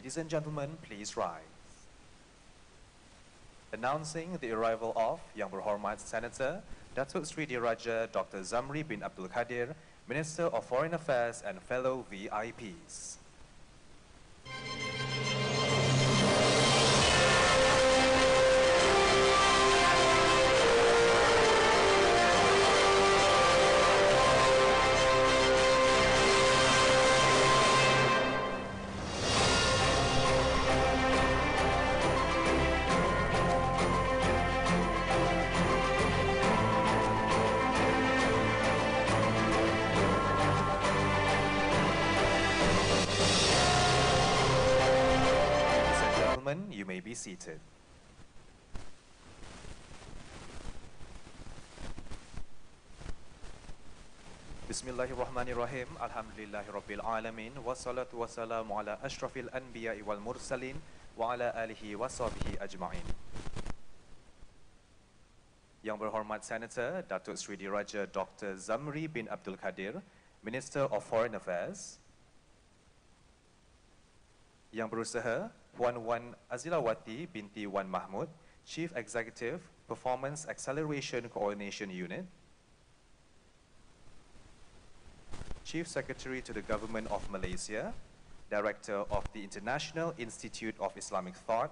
Ladies and gentlemen, please rise. Announcing the arrival of Yang Berhormat Senator Datuk Sri Diraja Dr. Zamri bin Abdul Kadir, Minister of Foreign Affairs and fellow VIPs. You may be seated. Bismillahirrahmanirrahim. Alhamdulillahi Rabbil Alamin. Wassalatu wassalamu ala ashrafil anbiya'i wal mursalin wa ala alihi wa sahbihi ajma'in. Yang Berhormat Senator Datuk Sri Diraja Dr. Zamri bin Abdul Kadir, Minister of Foreign Affairs. Yang Berusaha Puan Wan Azilawati binti Wan Mahmud, Chief Executive, Performance Acceleration Coordination Unit. Chief Secretary to the Government of Malaysia, Director of the International Institute of Islamic Thought,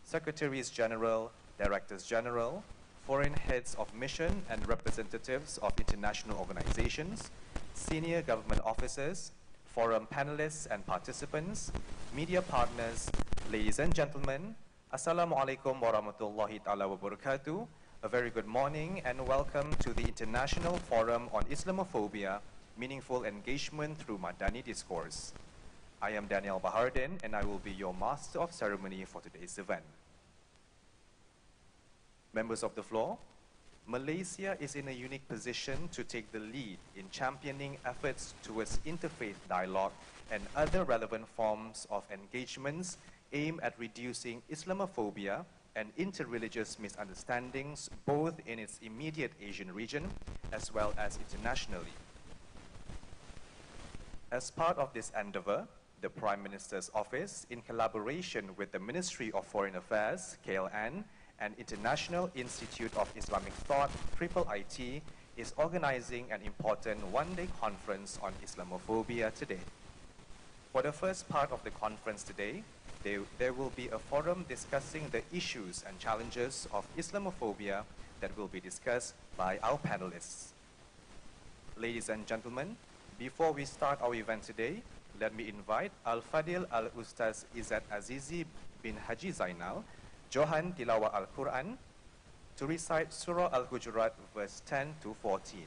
Secretaries General, Directors General, Foreign Heads of Mission and Representatives of international organizations, Senior Government Officers, Forum panelists and participants, media partners, ladies and gentlemen, Assalamualaikum warahmatullahi ta'ala wabarakatuh. A very good morning and welcome to the International Forum on Islamophobia, Meaningful Engagement through Madani Discourse. I am Daniel Bahardin and I will be your Master of Ceremony for today's event. Members of the floor, Malaysia is in a unique position to take the lead in championing efforts towards interfaith dialogue and other relevant forms of engagements aimed at reducing Islamophobia and interreligious misunderstandings both in its immediate Asian region as well as internationally. As part of this endeavor, the Prime Minister's Office, in collaboration with the Ministry of Foreign Affairs, KLN, and International Institute of Islamic Thought, IIIT, is organizing an important one-day conference on Islamophobia today. For the first part of the conference today, there will be a forum discussing the issues and challenges of Islamophobia that will be discussed by our panelists. Ladies and gentlemen, before we start our event today, let me invite Al-Fadil Al-Ustaz Izzat Azizi bin Haji Zainal, Johan Tilawah Al-Quran, to recite Surah Al-Hujurat verse 10 to 14.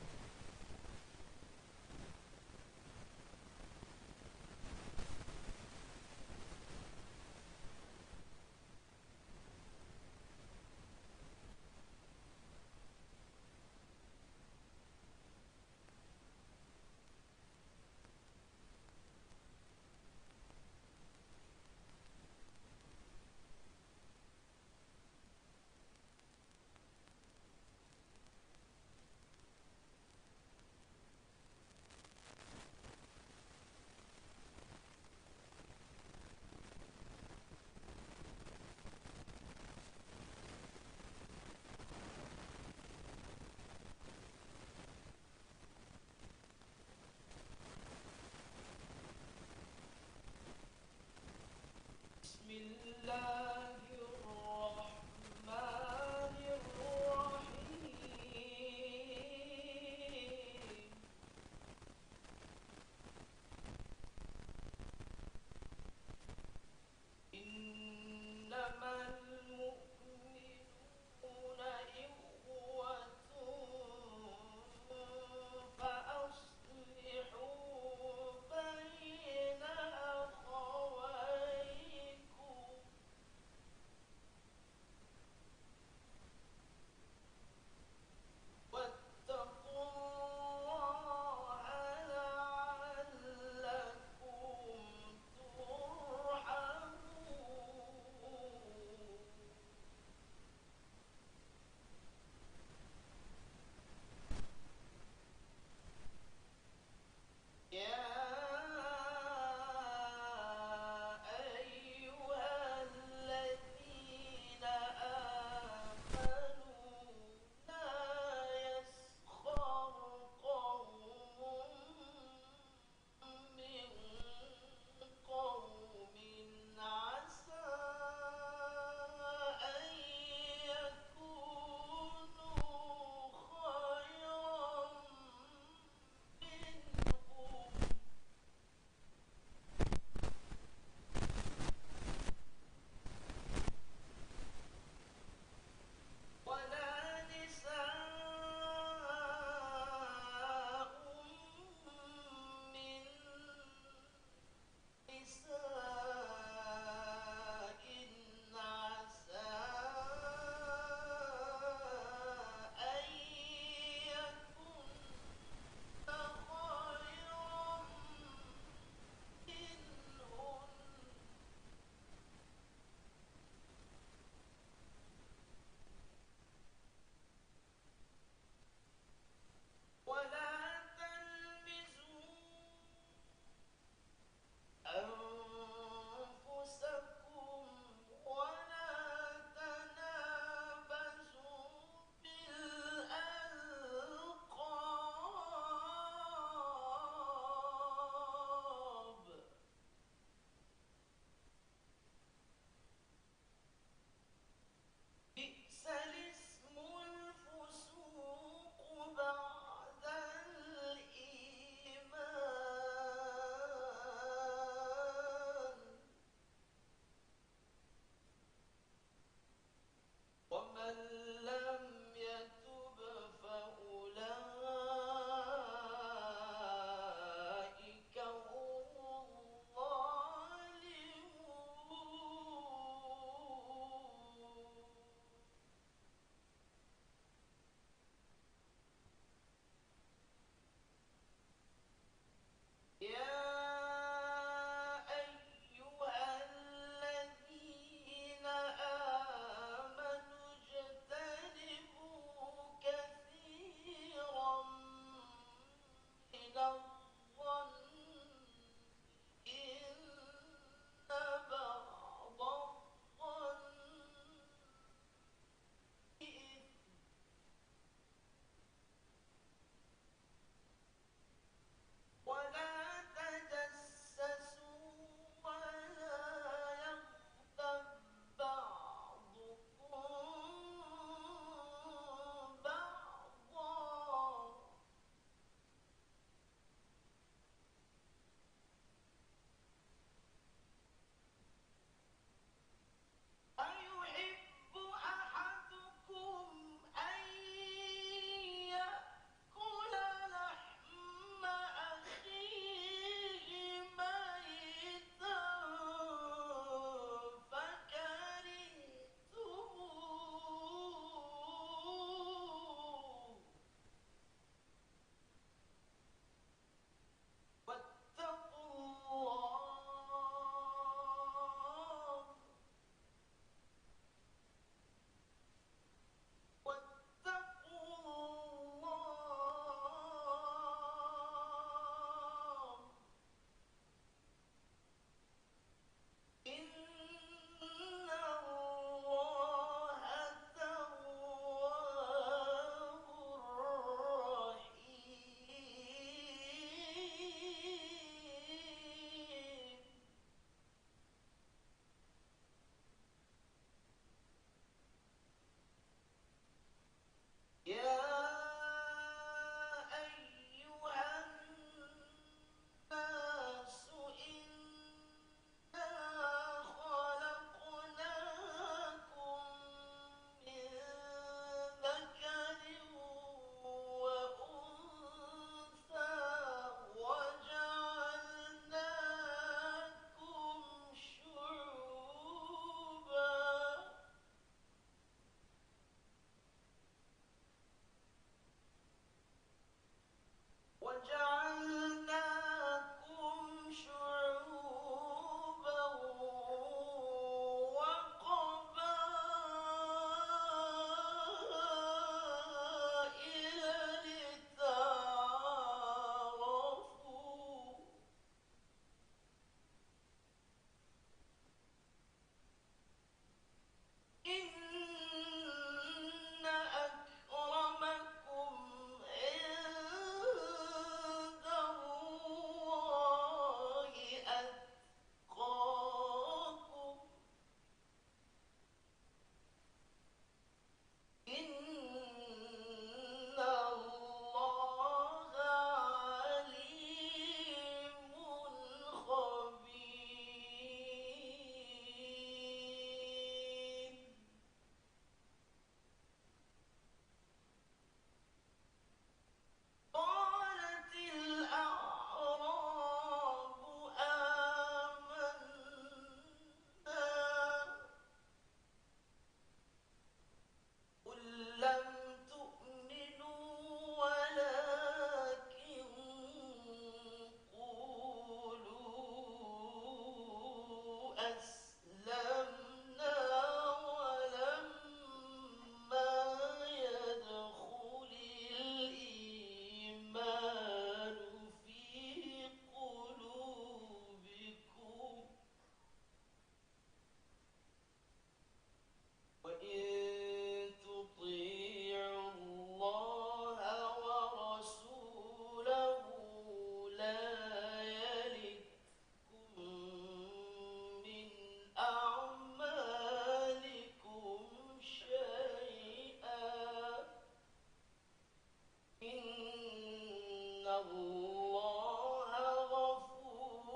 الله غفور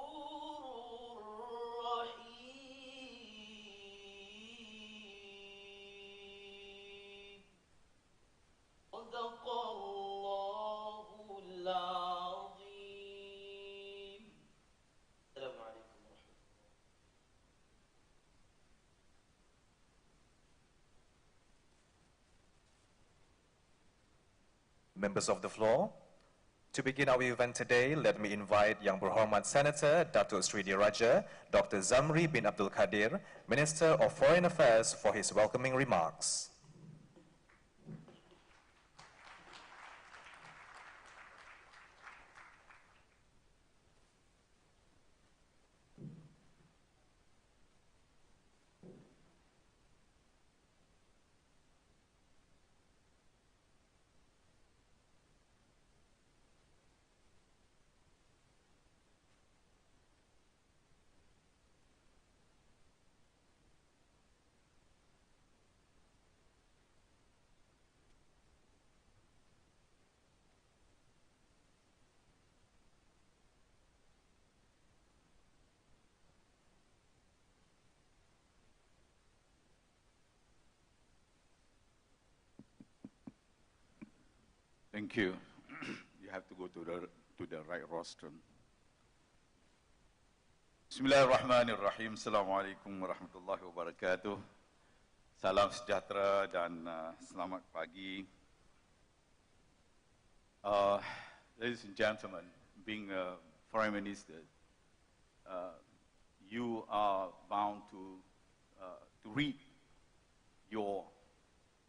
رحيم صدق الله العظيم. السلام عليكم ورحمة الله. Members of the floor, to begin our event today, let me invite Yang Berhormat Senator Datuk Sri Diraja Dr. Zamri bin Abdul Kadir, Minister of Foreign Affairs, for his welcoming remarks. Thank you. You have to go to the right rostrum. Bismillahirrahmanirrahim. Assalamualaikum warahmatullahi wabarakatuh. Salam sejahtera dan selamat pagi. Ladies and gentlemen, being a foreign minister, you are bound to read your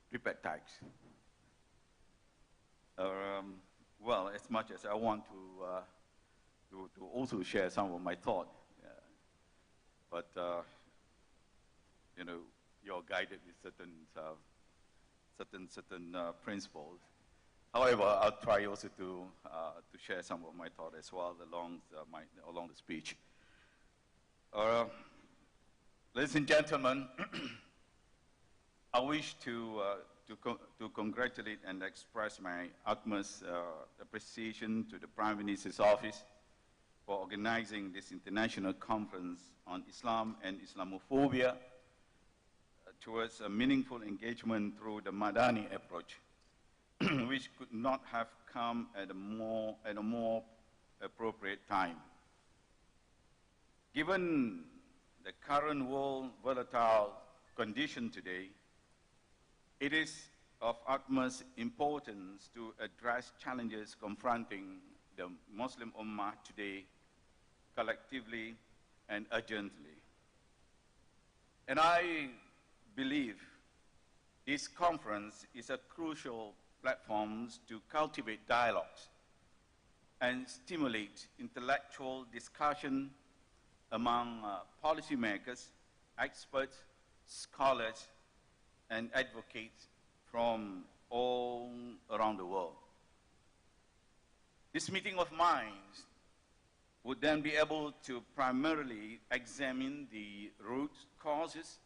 prepared text. Well, as much as I want to also share some of my thought, but you know, you're guided with certain principles. However, I'll try also to share some of my thought as well along the speech. Ladies and gentlemen, I wish to congratulate and express my utmost appreciation to the Prime Minister's Office for organizing this international conference on Islam and Islamophobia towards a meaningful engagement through the Madani approach, which could not have come at a more appropriate time. Given the current world volatile condition today, it is of utmost importance to address challenges confronting the Muslim Ummah today collectively and urgently. And I believe this conference is a crucial platform to cultivate dialogues and stimulate intellectual discussion among policymakers, experts, scholars, and advocates from all around the world. This meeting of minds would then be able to primarily examine the root causes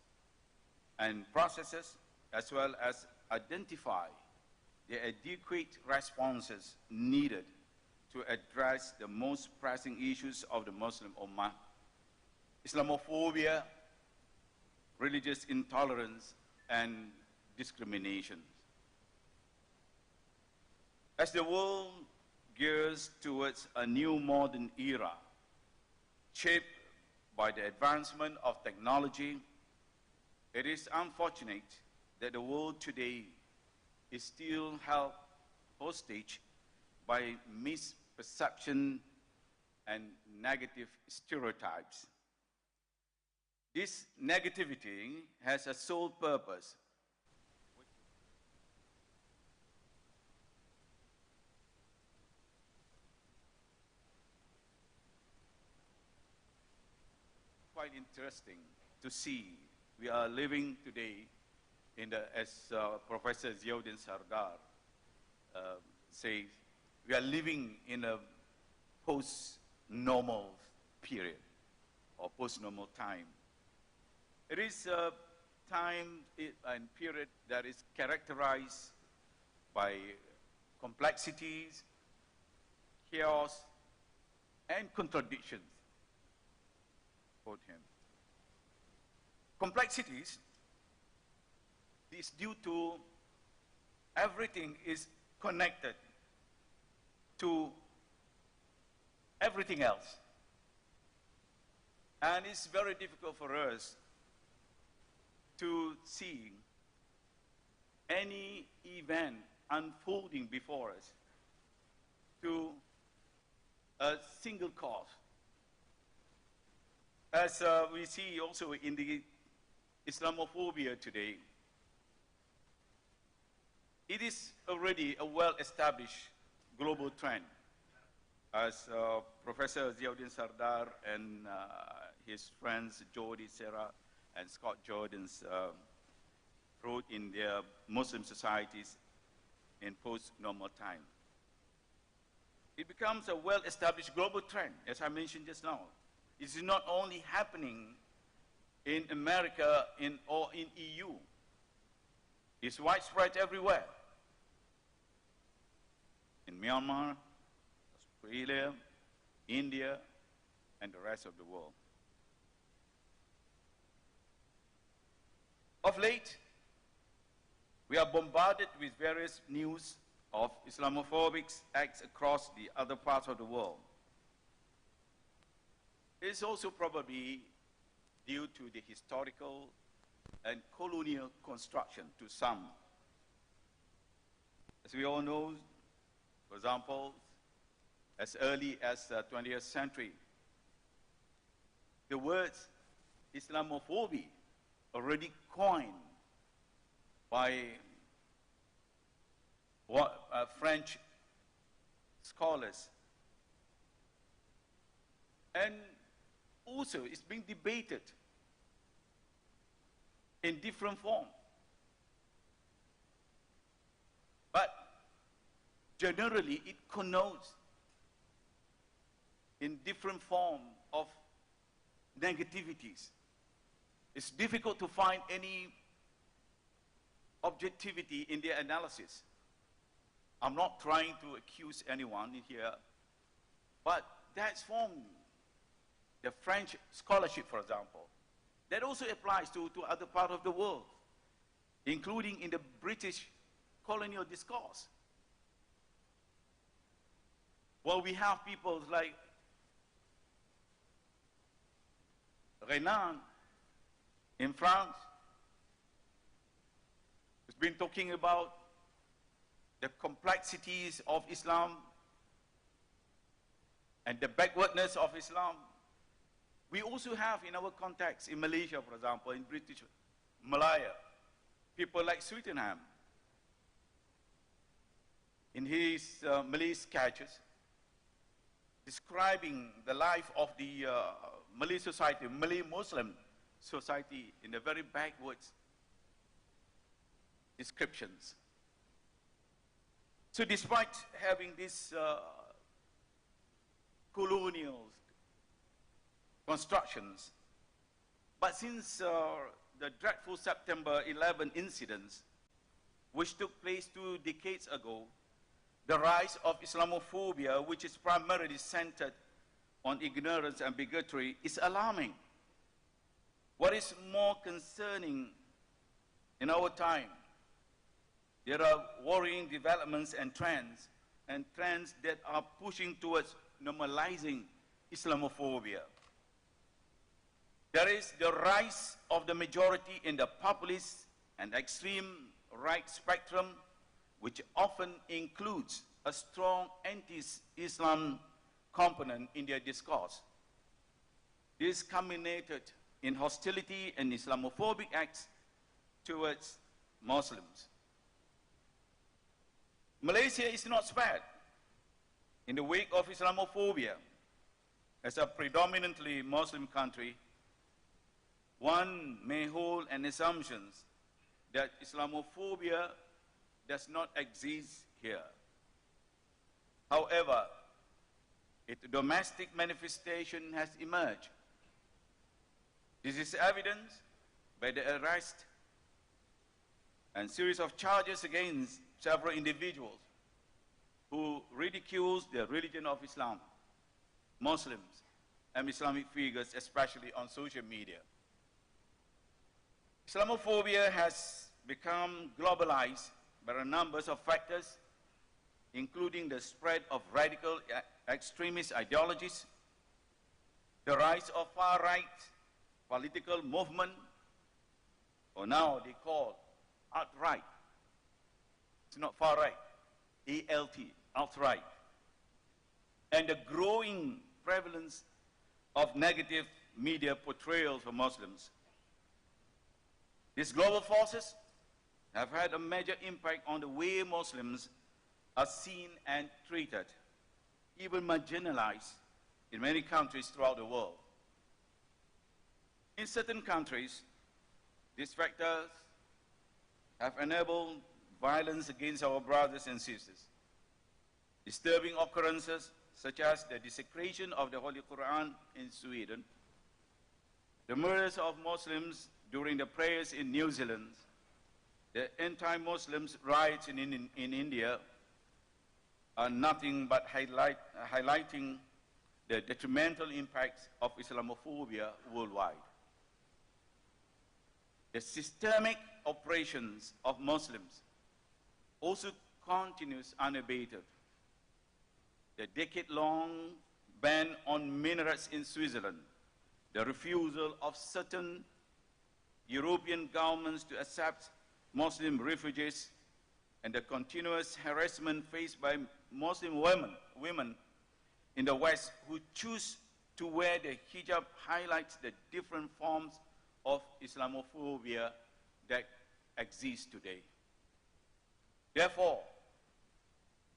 and processes, as well as identify the adequate responses needed to address the most pressing issues of the Muslim Ummah: Islamophobia, religious intolerance, and discrimination. As the world gears towards a new modern era, shaped by the advancement of technology, it is unfortunate that the world today is still held hostage by misperception and negative stereotypes. This negativity has a sole purpose, quite interesting to see. We are living today in the, as Professor Ziauddin Sardar says, we are living in a post-normal period or post-normal time. It is a time and period that is characterized by complexities, chaos, and contradictions. Quote him. Complexities is due to everything is connected to everything else. And it's very difficult for us to see any event unfolding before us to a single cause. As we see also in the Islamophobia today, it is already a well-established global trend. As Professor Ziauddin Sardar and his friends Jody Serra and Scott Jordans wrote in their Muslim societies in post-normal time. It becomes a well-established global trend, as I mentioned just now. It's not only happening in America or in EU. It's widespread everywhere. In Myanmar, Australia, India, and the rest of the world. Of late, we are bombarded with various news of Islamophobic acts across the other parts of the world. It's also probably due to the historical and colonial construction to some. As we all know, for example, as early as the 20th century, the words Islamophobia already coined by French scholars. And also it's being debated in different forms. But generally it connotes in different form of negativities. It's difficult to find any objectivity in their analysis. I'm not trying to accuse anyone here, but that's from the French scholarship, for example. That also applies to other parts of the world, including in the British colonial discourse. Well, we have people like Renan in France, who's been talking about the complexities of Islam and the backwardness of Islam. We also have in our context, in Malaysia, for example, in British Malaya, people like Swettenham, in his Malay sketches, describing the life of the Malay society, Malay Muslim society, in a very backwards descriptions. So despite having these colonial constructions, but since the dreadful September 11 incidents, which took place 2 decades ago, the rise of Islamophobia, which is primarily centered on ignorance and bigotry, is alarming. What is more concerning in our time, there are worrying developments and trends that are pushing towards normalizing Islamophobia. There is the rise of the majority in the populist and extreme right spectrum, which often includes a strong anti-Islam component in their discourse. This culminated in hostility and Islamophobic acts towards Muslims. Malaysia is not spared. In the wake of Islamophobia, as a predominantly Muslim country, one may hold an assumption that Islamophobia does not exist here. However, its domestic manifestation has emerged. This is evidenced by the arrest and series of charges against several individuals who ridicules the religion of Islam, Muslims, and Islamic figures, especially on social media. Islamophobia has become globalized by a number of factors, including the spread of radical extremist ideologies, the rise of far-right political movement, or now they call alt-right. It's not far-right, ALT, alt-right. And the growing prevalence of negative media portrayals of Muslims. These global forces have had a major impact on the way Muslims are seen and treated, even marginalized in many countries throughout the world. In certain countries, these factors have enabled violence against our brothers and sisters. Disturbing occurrences such as the desecration of the Holy Quran in Sweden, the murders of Muslims during the prayers in New Zealand, the anti-Muslim riots in India are nothing but highlighting the detrimental impacts of Islamophobia worldwide. The systemic operations of Muslims also continues unabated. The decade-long ban on minarets in Switzerland, the refusal of certain European governments to accept Muslim refugees, and the continuous harassment faced by Muslim women in the West who choose to wear the hijab highlights the different forms of Islamophobia that exist today. Therefore,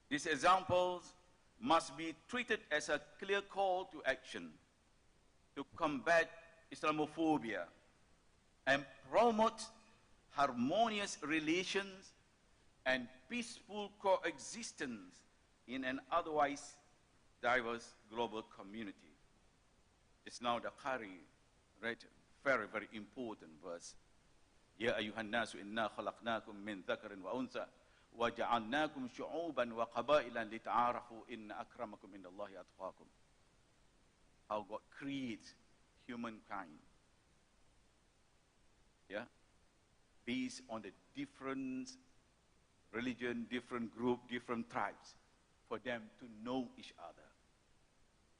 these examples must be treated as a clear call to action to combat Islamophobia and promote harmonious relations and peaceful coexistence in an otherwise diverse global community. It's now the Qari read very, very important verse. Ya ayuhan nasu inna khalaqnakum min dhakarin wa unsa wa ja'alnakum shu'uban wa qabailan lita'arafu inna akramakum indallahi atqakum. How God creates humankind, yeah, based on the different religion, different group, different tribes, for them to know each other.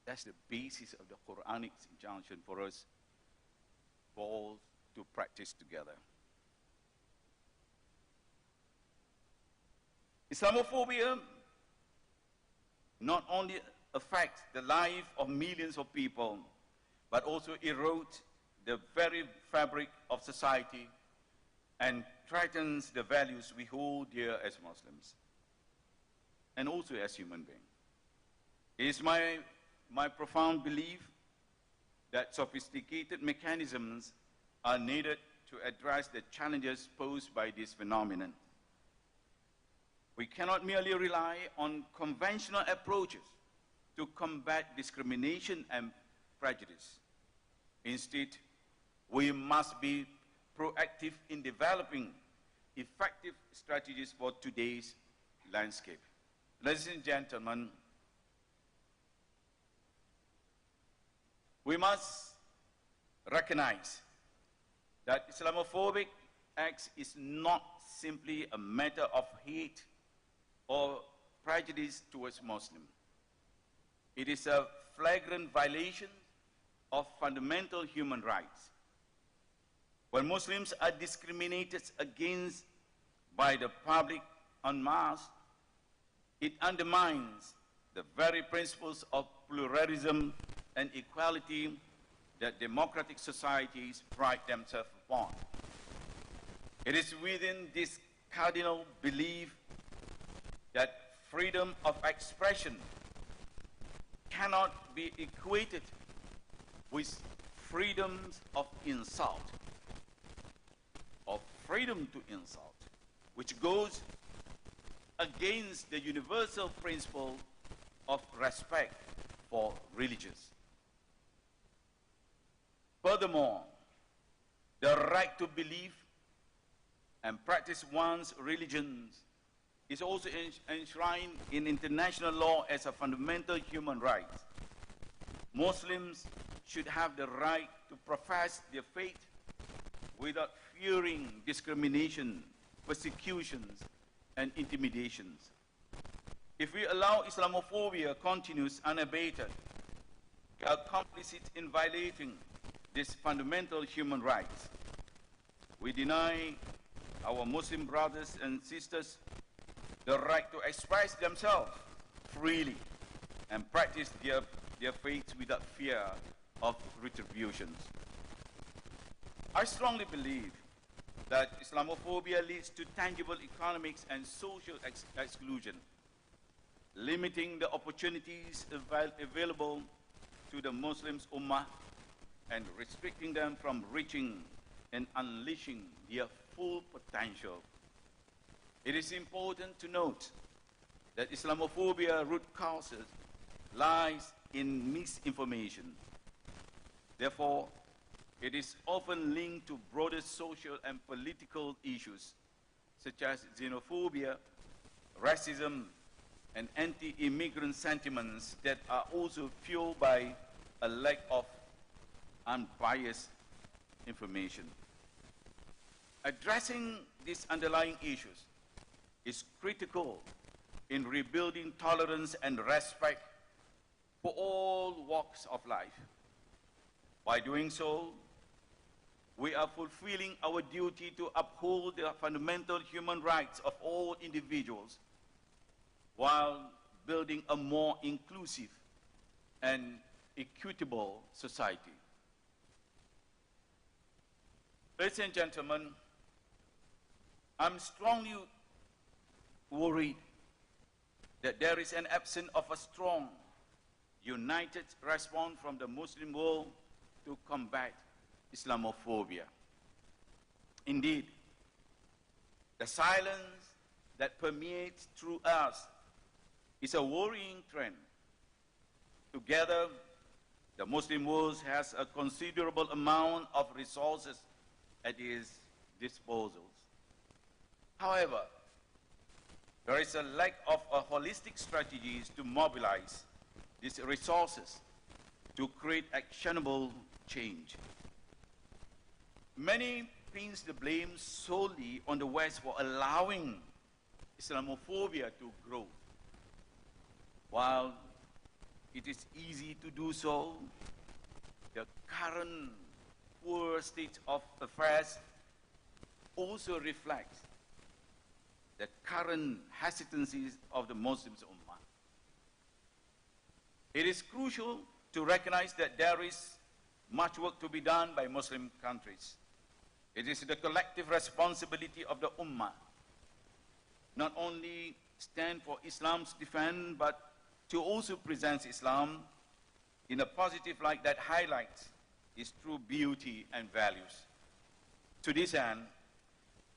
That's the basis of the Quranic injunction for us all to practice together. Islamophobia not only affects the life of millions of people, but also erodes the very fabric of society and threatens the values we hold dear as Muslims and also as human beings. It is my profound belief that sophisticated mechanisms are needed to address the challenges posed by this phenomenon. We cannot merely rely on conventional approaches to combat discrimination and prejudice. Instead, we must be proactive in developing effective strategies for today's landscape. Ladies and gentlemen, we must recognize that Islamophobic acts is not simply a matter of hate or prejudice towards Muslims. It is a flagrant violation of fundamental human rights. When Muslims are discriminated against by the public en masse, it undermines the very principles of pluralism and equality that democratic societies pride themselves upon. It is within this cardinal belief that freedom of expression cannot be equated with freedoms of insult, or freedom to insult, which goes against the universal principle of respect for religions. Furthermore, the right to believe and practice one's religions is also enshrined in international law as a fundamental human right. Muslims should have the right to profess their faith without fearing discrimination, persecutions, and intimidations. If we allow Islamophobia continues unabated, we are complicit in violating these fundamental human rights. We deny our Muslim brothers and sisters the right to express themselves freely and practice their faith without fear of retributions. I strongly believe that Islamophobia leads to tangible economic and social exclusion, limiting the opportunities available to the Muslims Ummah and restricting them from reaching and unleashing their full potential. It is important to note that Islamophobia root causes lies in misinformation. Therefore, it is often linked to broader social and political issues such as xenophobia, racism, and anti-immigrant sentiments that are also fueled by a lack of unbiased information. Addressing these underlying issues is critical in rebuilding tolerance and respect for all walks of life. By doing so, we are fulfilling our duty to uphold the fundamental human rights of all individuals while building a more inclusive and equitable society. Ladies and gentlemen, I'm strongly worried that there is an absence of a strong, united response from the Muslim world to combat Islamophobia. Indeed, the silence that permeates through us is a worrying trend. Together, the Muslim world has a considerable amount of resources at its disposal. However, there is a lack of holistic strategies to mobilize these resources to create actionable change. Many pin the blame solely on the West for allowing Islamophobia to grow. While it is easy to do so, the current poor state of affairs also reflects the current hesitancies of the Muslims Ummah. It is crucial to recognize that there is much work to be done by Muslim countries. It is the collective responsibility of the Ummah not only stand for Islam's defense, but to also present Islam in a positive light that highlights its true beauty and values. To this end,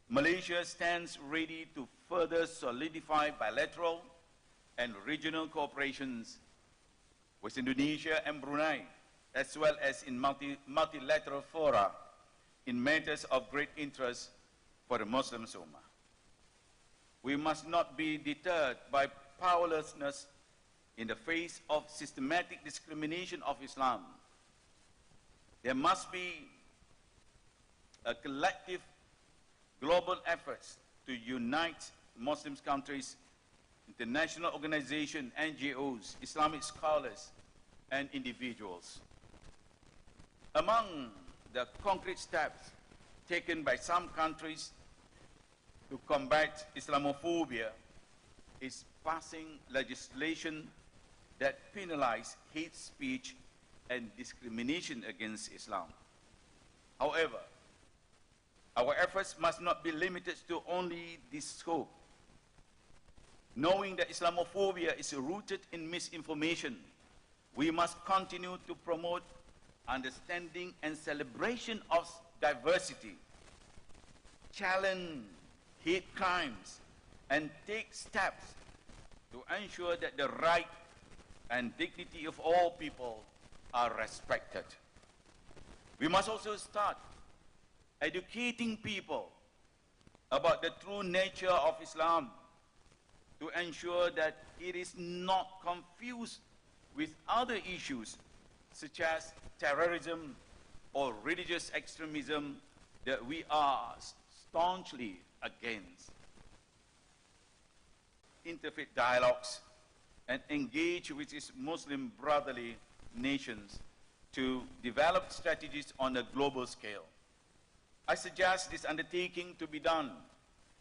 Malaysia stands ready to further solidify bilateral and regional cooperations with Indonesia and Brunei, as well as in multilateral fora in matters of great interest for the Muslim Ummah. We must not be deterred by powerlessness in the face of systematic discrimination of Islam. There must be a collective global efforts to unite Muslim countries, international organizations, NGOs, Islamic scholars, and individuals. Among the concrete steps taken by some countries to combat Islamophobia is passing legislation that penalize hate speech and discrimination against Islam. However, our efforts must not be limited to only this scope. Knowing that Islamophobia is rooted in misinformation, we must continue to promote understanding and celebration of diversity, challenge hate crimes, and take steps to ensure that the right and dignity of all people are respected. We must also start educating people about the true nature of Islam to ensure that it is not confused with other issues such as terrorism or religious extremism that we are staunchly against. Interfaith dialogues and engage with its Muslim brotherly nations to develop strategies on a global scale. I suggest this undertaking to be done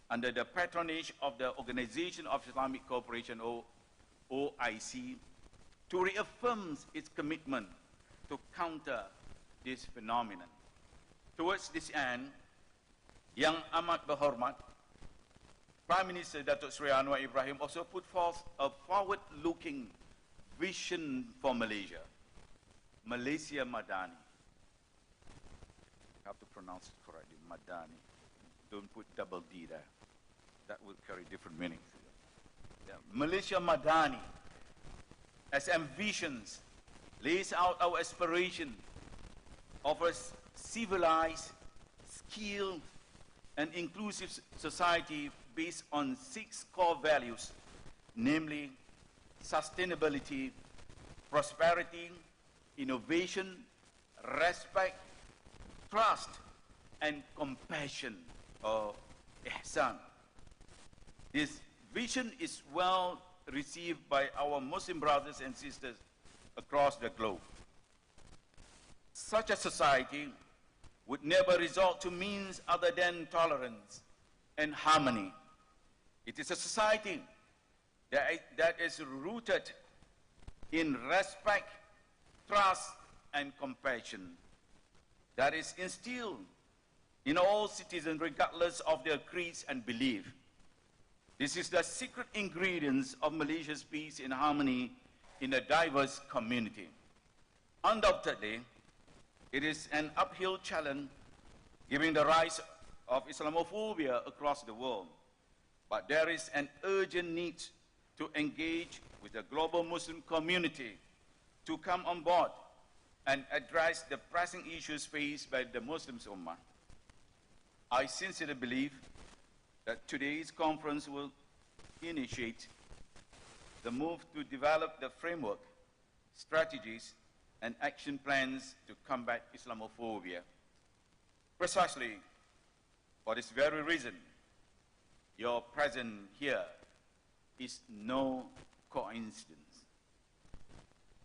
under the patronage of the Organization of Islamic Cooperation, or OIC, to reaffirm its commitment to counter this phenomenon. Towards this end, Yang Amat Berhormat, Prime Minister Datuk Seri Anwar Ibrahim also put forth a forward-looking vision for Malaysia, Malaysia Madani. I have to pronounce it correctly, Madani. Don't put double D there. That will carry different meanings. Yeah. Malaysia Madani, as ambitions, lays out our aspiration of a civilized, skilled, and inclusive society based on 6 core values, namely sustainability, prosperity, innovation, respect, trust, and compassion, or ihsan. This vision is well received by our Muslim brothers and sisters across the globe. Such a society would never resort to means other than tolerance and harmony. It is a society that is rooted in respect, trust, and compassion, that is instilled in all citizens regardless of their creeds and belief. This is the secret ingredients of Malaysia's peace and harmony in a diverse community. Undoubtedly, it is an uphill challenge given the rise of Islamophobia across the world. But there is an urgent need to engage with the global Muslim community to come on board and address the pressing issues faced by the Muslim Ummah. I sincerely believe that today's conference will initiate the move to develop the framework, strategies, and action plans to combat Islamophobia. Precisely for this very reason, your presence here is no coincidence.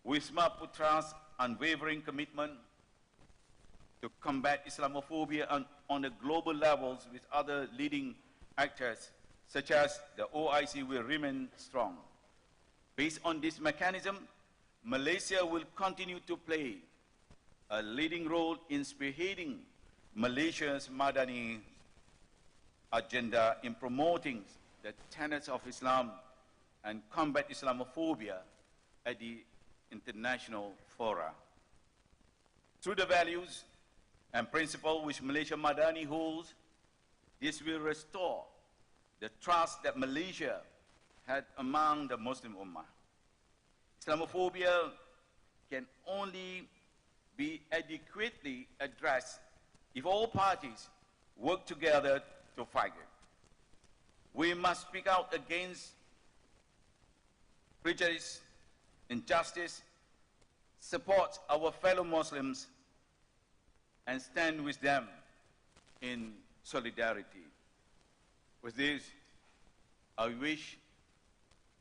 Wisma Putra's unwavering commitment to combat Islamophobia on the global levels with other leading actors, such as the OIC, will remain strong. Based on this mechanism, Malaysia will continue to play a leading role in spearheading Malaysia's Madani agenda in promoting the tenets of Islam and combat Islamophobia at the international fora. Through the values and principles which Malaysia Madani holds, this will restore the trust that Malaysia had among the Muslim Ummah. Islamophobia can only be adequately addressed if all parties work together to fight it. We must speak out against prejudice, injustice, support our fellow Muslims, and stand with them in solidarity. With this, I wish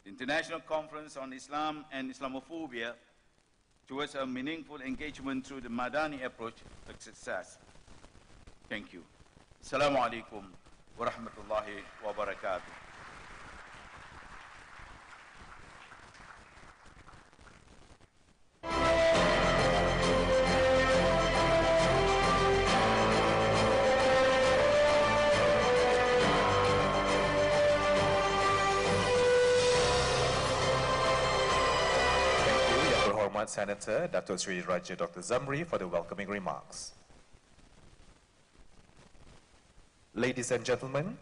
the International Conference on Islam and Islamophobia towards a meaningful engagement through the Madani approach a success. Thank you. Assalamu alaikum wa rahmatullahi wa barakatuh. Senator Dato Sri Raja Dr. Zamri for the welcoming remarks. Ladies and gentlemen,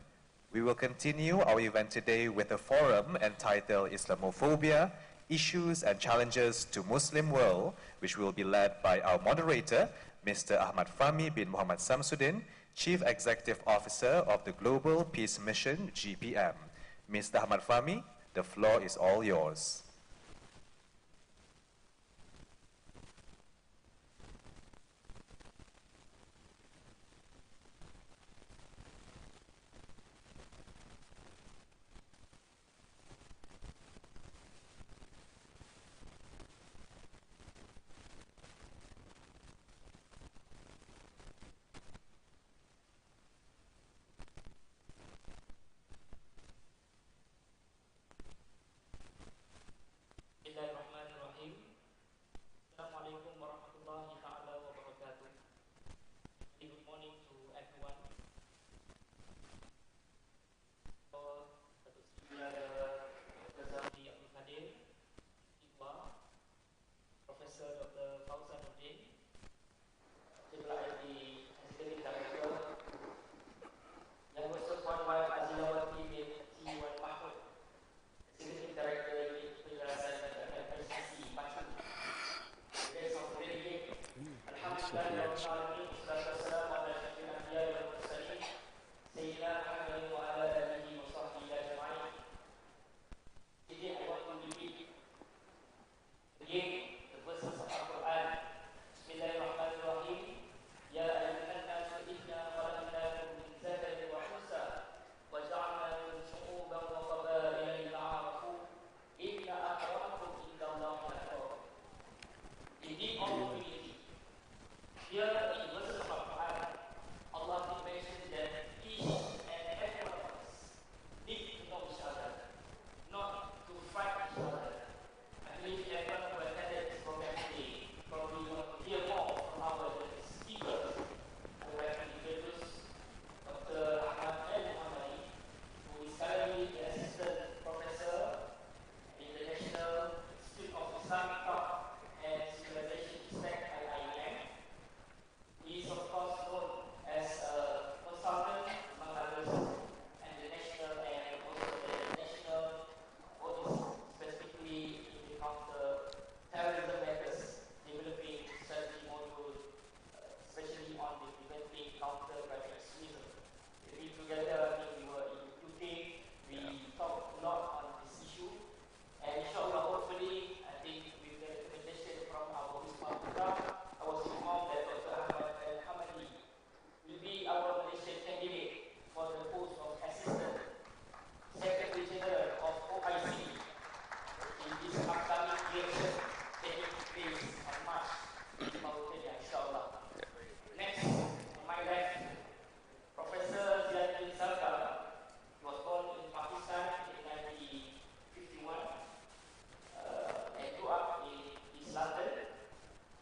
we will continue our event today with a forum entitled Islamophobia, Issues and Challenges to Muslim World, which will be led by our moderator, Mr. Ahmad Fahmi bin Muhammad Samsudin, Chief Executive Officer of the Global Peace Mission, GPM. Mr. Ahmad Fahmi, The floor is all yours. Bismillahirrahmanirrahim. Assalamualaikum warahmatullahi ta'ala wabarakatuh. Good morning to everyone. Datuk Seri Dr. Ziauddin Abdul Kadir, Iqwa, Profesor Dr. Samsudin, CPPFS, Executive Director, Yang Bertuan Wan Ziauddin binti Wan Mahmud, Executive Director Penjelasan dan FSC Pacu. Guys of the delegate, Alhamdulillah, wassalatu wassalamu ala asyrafil anbiya wal mursalin, Sayyidina Muhammadin wa ala alihi wa sahbihi ajma'in. Today I want to repeat again the verses of Al-Quran. Bismillahirrahmanirrahim. Ya ayyuhan nasu inna khalaqnakum min zakarin wa unsa wa ja'alnakum syu'uban wa qabaila lita'arafu inna akramakum indallahi atqakum. Indeed, all humanity. Here in verses of Al-Quran, Allah did mention that each and every one of us need to know each other, not to fight each other. I believe everyone who attended this program today probably want to hear more from our speakers. I would like to introduce Dr. Ahmad El Muhammady, who is currently the Assistant Professor in the National Institute of Islamic Thought and Civilisation, ISTAC, IIUM. He is of course known as a consultant, among others, and the national and also the national bodies, specifically in the counter-terrorism matters, developing strategy module, especially on the preventing counter-radicalism extremism. We together, I think we were in UK, we talked a lot on this issue, and inshallah, hopefully, I think with the recommendation from our Wisma Putra, I was informed that Dr. Ahmad El Muhammady will be our Malaysian candidate for the post of Assistant Secretary General of OIC in this upcoming election taking place on March in Mauritania, inshallah. Next, on my left, Professor Ziauddin Sardar. He was born in Pakistan in 1951 and grew up in East London.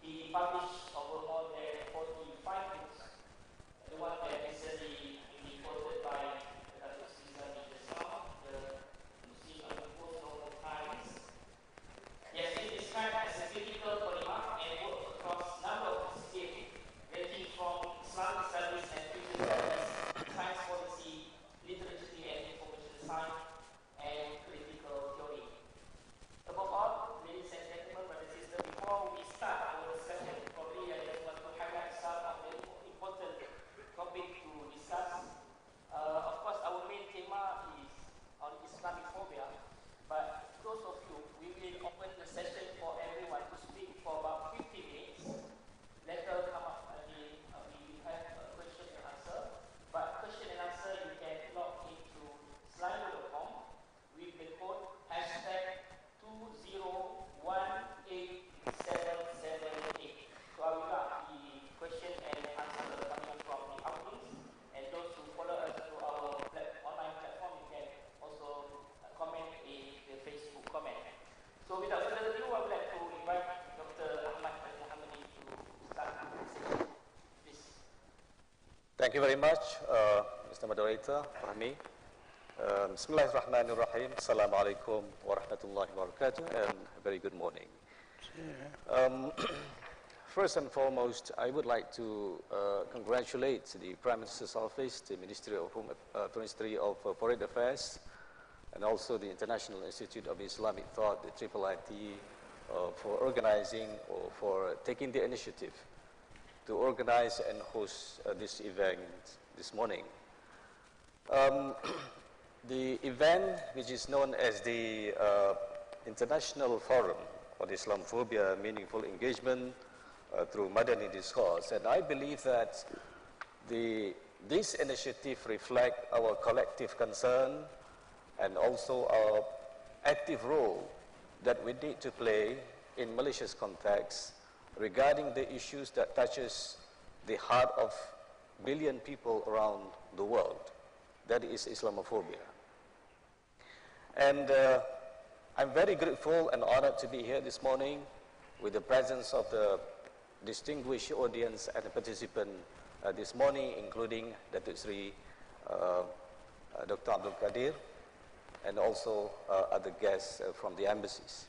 He published over more than 45 books. The one that recently been quoted by Datuk Seri Ziauddin just now, the Muslim and the Postnormal Times. He has been described as a critical polymath and worked across a number of disciplines, ranging from Islamic studies and Christian studies, science policy, literature and information science, and critical theory. Above all, ladies and gentlemen, brothers and sisters, before we start our discussion, probably I just want to highlight some of the important topics to discuss. Of course, our main theme is on Islamophobia, but those of you, we will open the session for everyone to speak for about 50 minutes. Later come up again, we will have a question and answer, but question and answer you can log into Slido.com with the code #20187778. So I will have the question and answer coming from the audience, and those who follow us through our online platform, you can also comment in the Facebook comment. So without further ado, I would like to invite Dr. Ahmad El Muhammady to start the session. Please. Thank you very much, Mr. Moderator, Fahmi. Bismillahirrahmanirrahim. Assalamualaikum warahmatullahi wabarakatuh, and a very good morning. First and foremost, I would like to congratulate the Prime Minister's Office, the Ministry of Foreign Affairs, and also the International Institute of Islamic Thought, the IIIT, for organizing or for taking the initiative to organize and host this event this morning. The event, which is known as the International Forum on Islamophobia, Meaningful Engagement through Madani Discourse, and I believe that this initiative reflects our collective concern and also our active role that we need to play in Malaysia's context regarding the issues that touches the heart of billion people around the world, that is Islamophobia. And I'm very grateful and honored to be here this morning with the presence of the distinguished audience and participant this morning, including Datuk Sri Dr. Abdul Qadir, and also other guests from the embassies.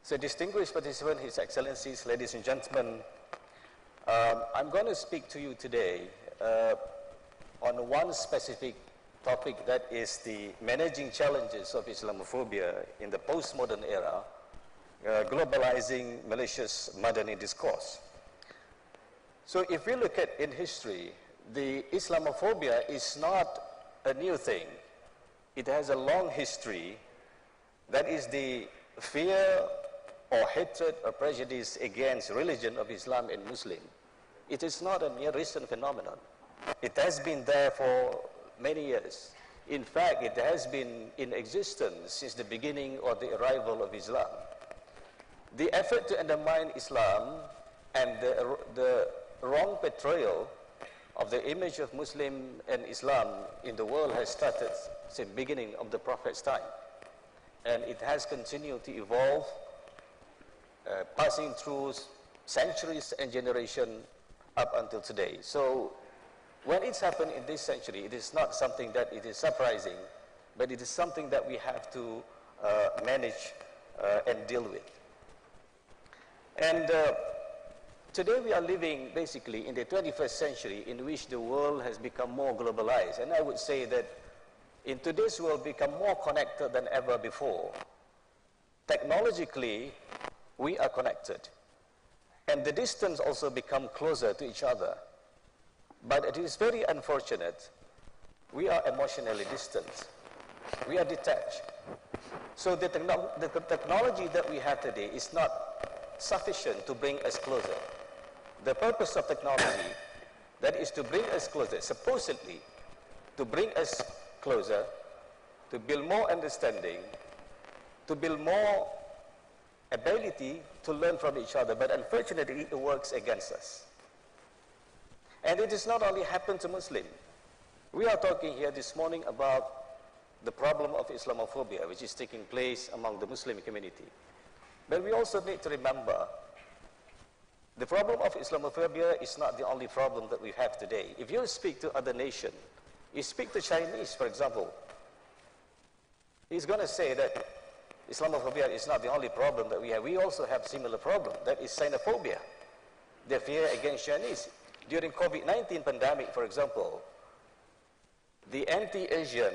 So distinguished participants, His Excellencies, ladies and gentlemen, I'm going to speak to you today on one specific topic, that is the managing challenges of Islamophobia in the postmodern era, globalizing Malaysia's Madani discourse. So if we look at in history, the Islamophobia is not a new thing. It has a long history. That is the fear or hatred or prejudice against religion of Islam and Muslim. It is not a mere recent phenomenon. It has been there for many years. In fact, it has been in existence since the beginning of the arrival of Islam. The effort to undermine Islam and the wrong portrayal of the image of Muslim and Islam in the world has started since the beginning of the Prophet's time. And it has continued to evolve, passing through centuries and generations up until today. So when it's happened in this century, it is not something that it is surprising, but it is something that we have to manage and deal with. And today we are living basically in the 21st century in which the world has become more globalized. And I would say that in today's world become more connected than ever before. Technologically, we are connected. And the distance also become closer to each other. But it is very unfortunate. We are emotionally distant. We are detached. So the technology that we have today is not sufficient to bring us closer. The purpose of technology, that is to bring us closer, supposedly to bring us closer, to build more understanding, to build more ability to learn from each other, but unfortunately it works against us. And it has not only happened to Muslims. We are talking here this morning about the problem of Islamophobia, which is taking place among the Muslim community. But we also need to remember the problem of Islamophobia is not the only problem that we have today. If you speak to other nations, you speak to Chinese, for example, he's going to say that Islamophobia is not the only problem that we have. We also have similar problem, that is xenophobia, the fear against Chinese. During COVID-19 pandemic, for example, the anti-Asian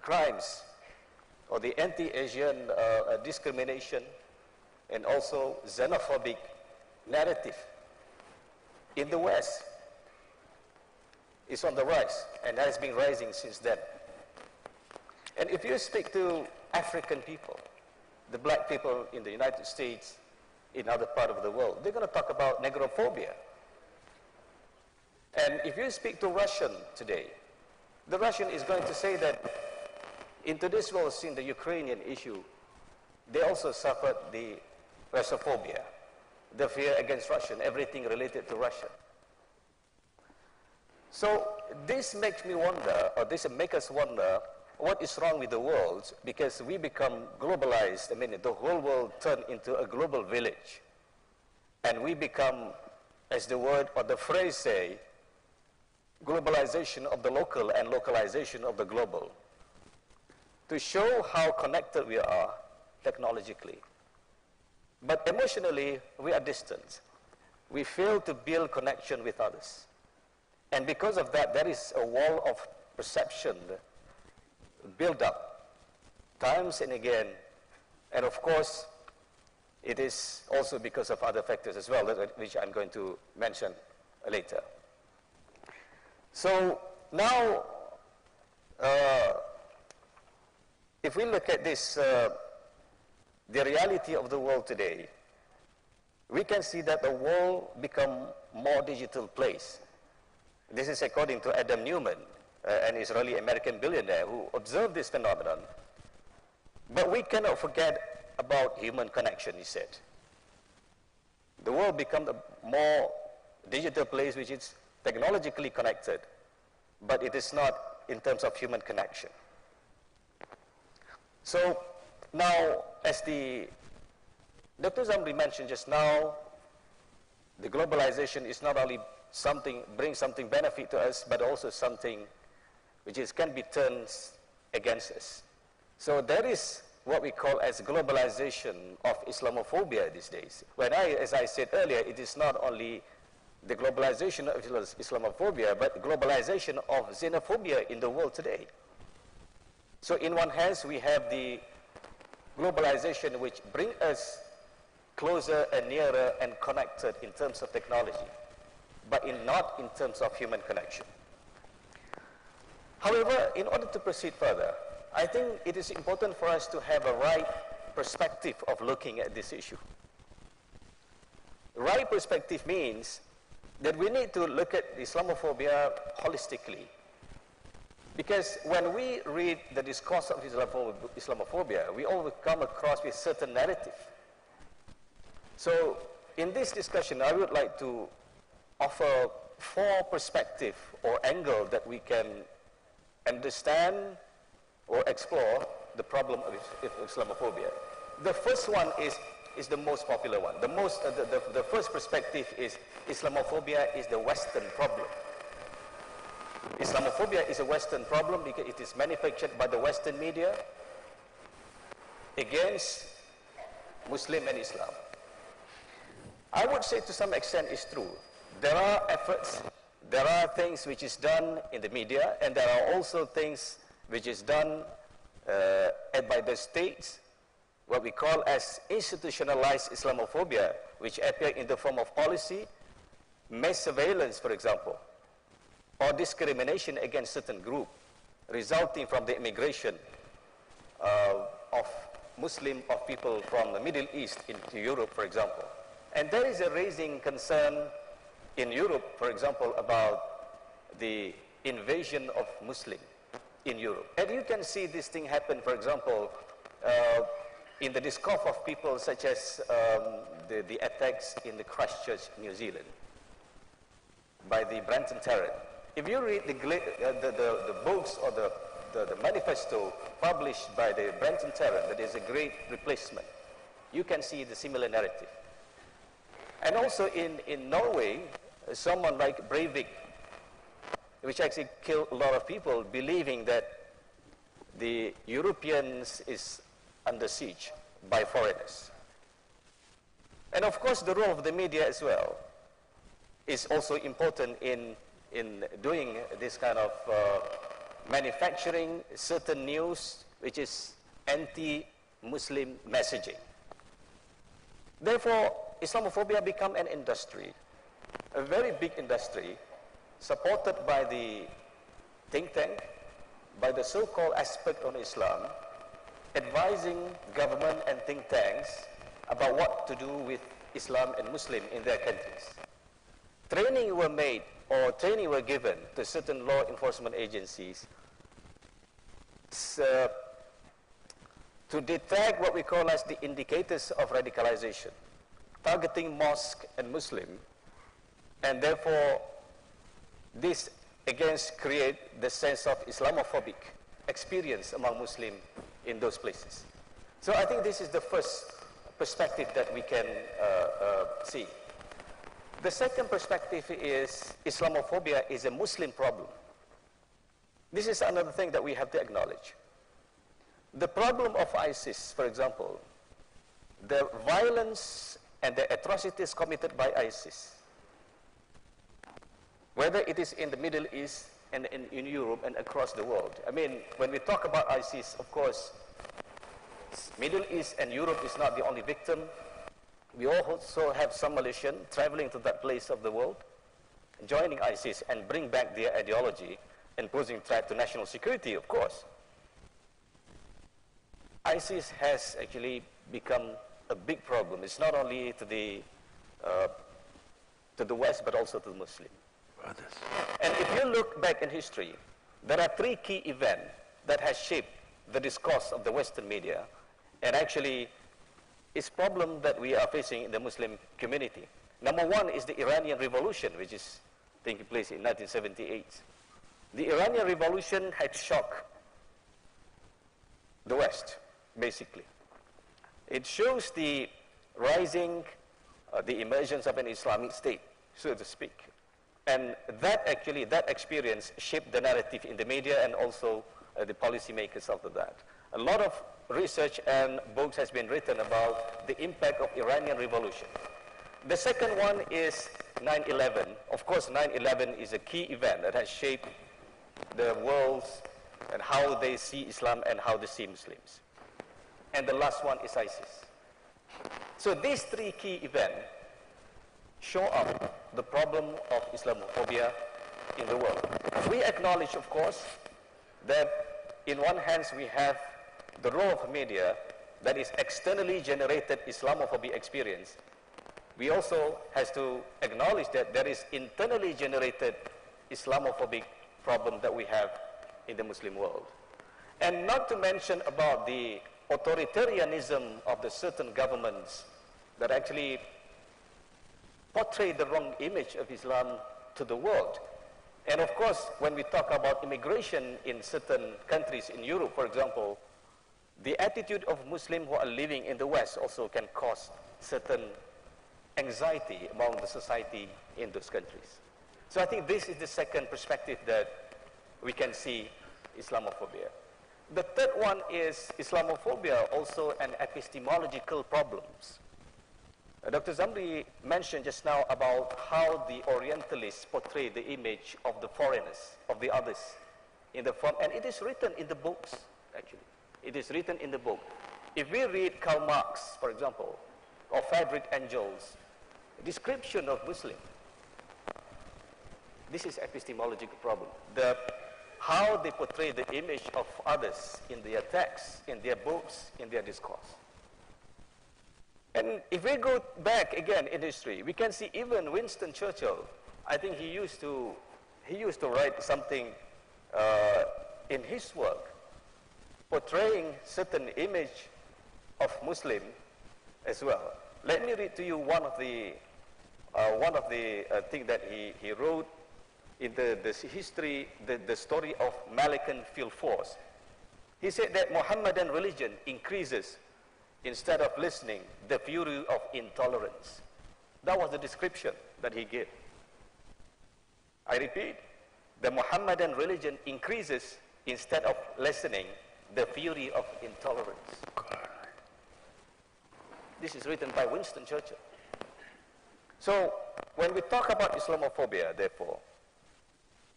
crimes or the anti-Asian discrimination and also xenophobic narrative in the West is on the rise and has been rising since then. And if you speak to African people, the black people in the United States, in other part of the world, they're going to talk about negrophobia. And if you speak to Russian today, the Russian is going to say that in today's world, seeing the Ukrainian issue, they also suffered the Russophobia, the fear against Russian, everything related to Russia. So this makes me wonder, or this makes us wonder, what is wrong with the world? Because we become globalized. I mean, the whole world turned into a global village. And we become, as the word or the phrase say, globalization of the local and localization of the global. To show how connected we are technologically. But emotionally, we are distant. We fail to build connection with others. And because of that, there is a wall of perception build up times and again. And of course, it is also because of other factors as well, which I'm going to mention later. So now, if we look at this, the reality of the world today, we can see that the world become more digital place. This is according to Adam Newman, an Israeli-American billionaire who observed this phenomenon. But we cannot forget about human connection, he said. The world become a more digital place which is technologically connected, but it is not in terms of human connection. So now, as Dr. Zamri mentioned just now, the globalization is not only brings something benefit to us, but also something which can be turned against us. So there is what we call as globalization of Islamophobia these days. As I said earlier, it is not only the globalization of Islamophobia, but globalization of xenophobia in the world today. So in one hand, we have the globalization which brings us closer and nearer and connected in terms of technology, but not in terms of human connection. However, in order to proceed further, I think it is important for us to have a right perspective of looking at this issue. Right perspective means that we need to look at Islamophobia holistically. Because when we read the discourse of Islamophobia, we always come across with certain narrative. So in this discussion, I would like to offer 4 perspectives or angles that we can understand or explore the problem of Islamophobia. The first one is the most popular one. The first perspective is Islamophobia is the Western problem. Islamophobia is a Western problem because it is manufactured by the Western media against Muslim and Islam. I would say to some extent it's true. There are efforts, there are things which is done in the media, and there are also things which is done by the states, what we call as institutionalized Islamophobia, which appear in the form of policy, mass surveillance, for example, or discrimination against certain group, resulting from the immigration of people from the Middle East into Europe, for example. And there is a raising concern in Europe, for example, about the invasion of Muslims in Europe. And you can see this thing happen, for example, in the discourse of people such as the attacks in the Christchurch, New Zealand, by the Brenton Tarrant. If you read the books or the manifesto published by the Brenton Tarrant, that is a great replacement, you can see the similar narrative. And also in Norway, someone like Breivik, which actually killed a lot of people, believing that the Europeans is under siege by foreigners. And of course, the role of the media as well is also important in doing this kind of manufacturing certain news which is anti-Muslim messaging. Therefore, Islamophobia become an industry, a very big industry, supported by the think tank, by the so-called expert on Islam, advising government and think tanks about what to do with Islam and Muslim in their countries. Training were made or training were given to certain law enforcement agencies to detect what we call as the indicators of radicalization, targeting mosque and Muslim, and therefore this against create the sense of Islamophobic experience among Muslims in those places. So I think this is the first perspective that we can see. The second perspective is Islamophobia is a Muslim problem. This is another thing that we have to acknowledge. The problem of ISIS, for example, the violence and the atrocities committed by ISIS, whether it is in the Middle East and in Europe and across the world. I mean, when we talk about ISIS, of course, Middle East and Europe is not the only victim. We also have some Malaysians traveling to that place of the world. joining ISIS and bring back their ideology and posing threat to national security, of course, ISIS has actually become a big problem. It's not only to the West, but also to the Muslim. Brothers. And if you look back in history, there are three key events that has shaped the discourse of the Western media, and actually it's a problem that we are facing in the Muslim community. Number one is the Iranian Revolution, which is taking place in 1978. The Iranian Revolution had shocked the West, basically. It shows the rising, the emergence of an Islamic state, so to speak. And that experience shaped the narrative in the media and also the policymakers after that. A lot of research and books has been written about the impact of Iranian Revolution. The second one is 9/11. Of course, 9/11 is a key event that has shaped the world and how they see Islam and how they see Muslims. And the last one is ISIS. So these three key events show up the problem of Islamophobia in the world. We acknowledge, of course, that in one hand we have the role of media that is externally generated Islamophobia experience. We also have to acknowledge that there is internally generated Islamophobic problem that we have in the Muslim world. And not to mention about the authoritarianism of the certain governments that actually portray the wrong image of Islam to the world. And of course, when we talk about immigration in certain countries in Europe, for example, the attitude of Muslims who are living in the West also can cause certain anxiety among the society in those countries. So I think this is the second perspective that we can see Islamophobia. The third one is Islamophobia, also an epistemological problems. Dr. Zamri mentioned just now about how the Orientalists portray the image of the foreigners, of the others, in the form, and it is written in the books, actually. It is written in the book. If we read Karl Marx, for example, or Friedrich Engel's description of Muslim, this is epistemological problem. How they portray the image of others in their texts, in their books, in their discourse. And if we go back again in history, we can see even Winston Churchill, I think he used to write something in his work, portraying certain image of Muslim as well. Let me read to you one of the things that he wrote in the history, the story of Malikan Field Force. He said that Mohammedan religion increases instead of listening, the fury of intolerance. That was the description that he gave. I repeat, the Mohammedan religion increases instead of listening, the fury of intolerance. This is written by Winston Churchill. So, when we talk about Islamophobia, therefore,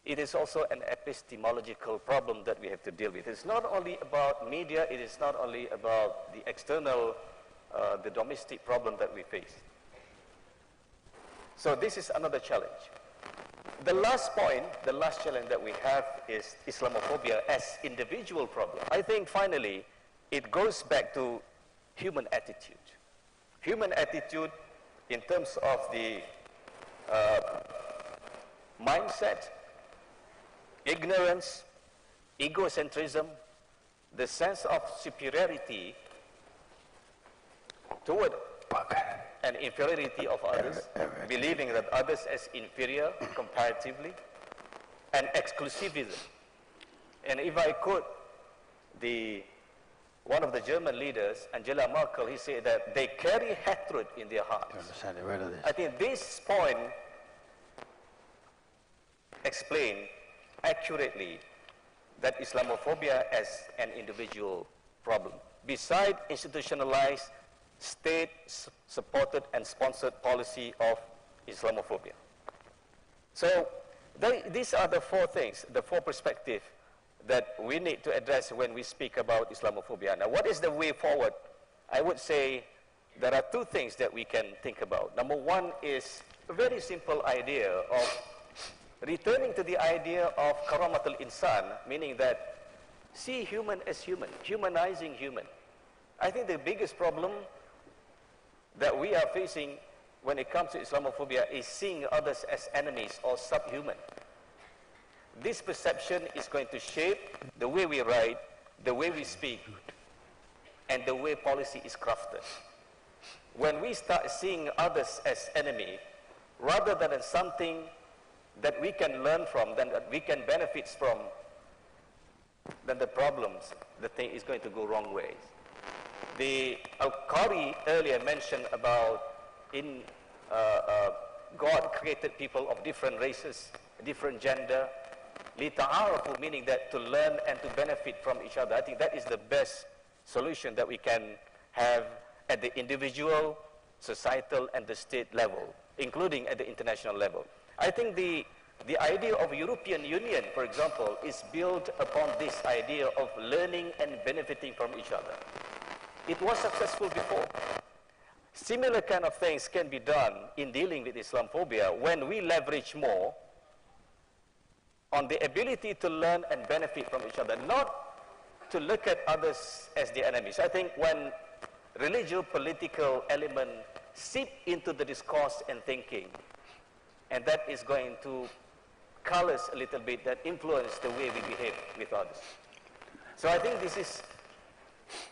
it is also an epistemological problem that we have to deal with. It's not only about media, it is not only about the external, the domestic problem that we face. So this is another challenge. The last point, the last challenge that we have is Islamophobia as individual problem. I think finally, it goes back to human attitude. Human attitude in terms of the mindset, ignorance, egocentrism, the sense of superiority toward an inferiority of others, believing that others as inferior comparatively, and exclusivism. And if I quote one of the German leaders, Angela Merkel, he said that they carry hatred in their hearts. I think this point explains accurately that Islamophobia as an individual problem, beside institutionalized, state-supported and sponsored policy of Islamophobia. So these are the four things, the four perspectives that we need to address when we speak about Islamophobia. Now, what is the way forward? I would say there are two things that we can think about. Number one is a very simple idea of returning to the idea of karamatul insan, meaning that see human as human, humanizing human. I think the biggest problem that we are facing when it comes to Islamophobia is seeing others as enemies or subhuman. This perception is going to shape the way we write, the way we speak, and the way policy is crafted. When we start seeing others as enemy, rather than as something that we can learn from, that we can benefit from, then the problems, the thing is going to go wrong ways. The Al-Qari earlier mentioned about God created people of different races, different gender, لِتَعَارَفُوا, meaning that to learn and to benefit from each other. I think that is the best solution that we can have at the individual, societal, and the state level, including at the international level. I think the idea of European Union, for example, is built upon this idea of learning and benefiting from each other. It was successful before. Similar kind of things can be done in dealing with Islamophobia when we leverage more on the ability to learn and benefit from each other, not to look at others as the enemies. I think when religious political element seep into the discourse and thinking, and that is going to color us a little bit, that influence the way we behave with others. So I think this is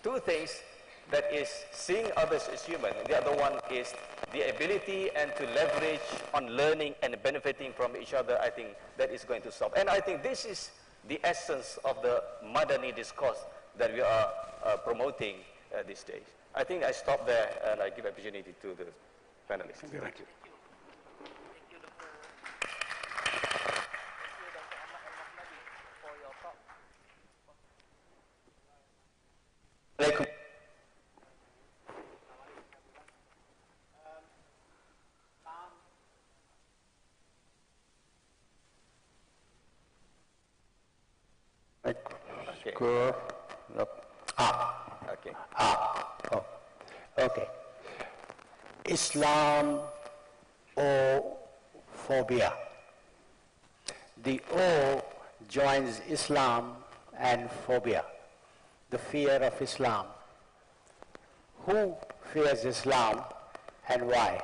two things, that is seeing others as human. The other one is the ability and to leverage on learning and benefiting from each other. I think that is going to solve. And I think this is the essence of the Madani Discourse that we are promoting these days. I think I stop there and I give opportunity to the panelists. Thank you. Thank you, Dr. Ahmad El Muhammady, for your talk. Okay. Islamophobia. The O joins Islam and phobia, the fear of Islam. Who fears Islam and why?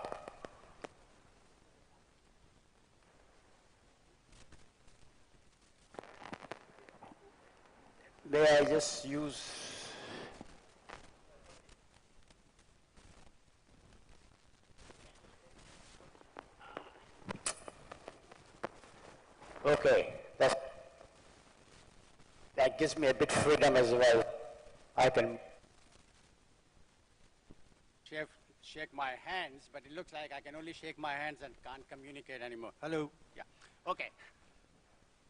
May I just use okay, that gives me a bit freedom as well. I can shake my hands, but it looks like I can only shake my hands and can't communicate anymore. Hello? Yeah. Okay.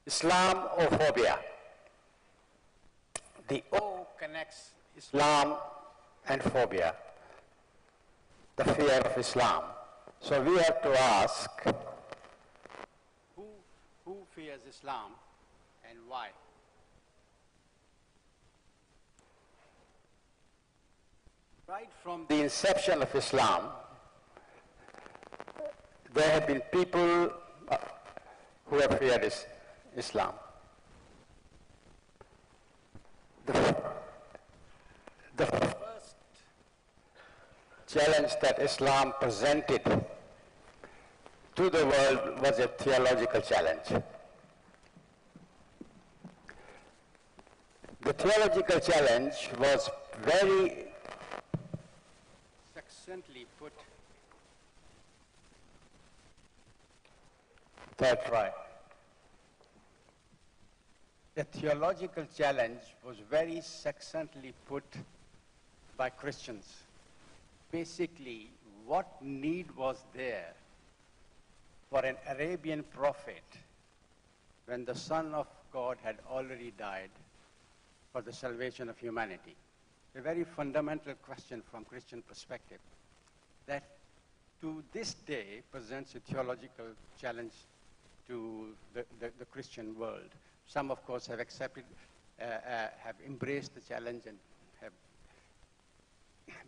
Islamophobia. The O connects Islam and phobia, the fear of Islam. So we have to ask, who fears Islam and why? Right from the inception of Islam, there have been people who have feared Islam. The first challenge that Islam presented to the world was a theological challenge. The theological challenge was very succinctly put. That's right. The theological challenge was very succinctly put by Christians. Basically, what need was there for an Arabian prophet when the Son of God had already died for the salvation of humanity? A very fundamental question from Christian perspective that to this day presents a theological challenge to the Christian world. Some, of course, have accepted, have embraced the challenge and have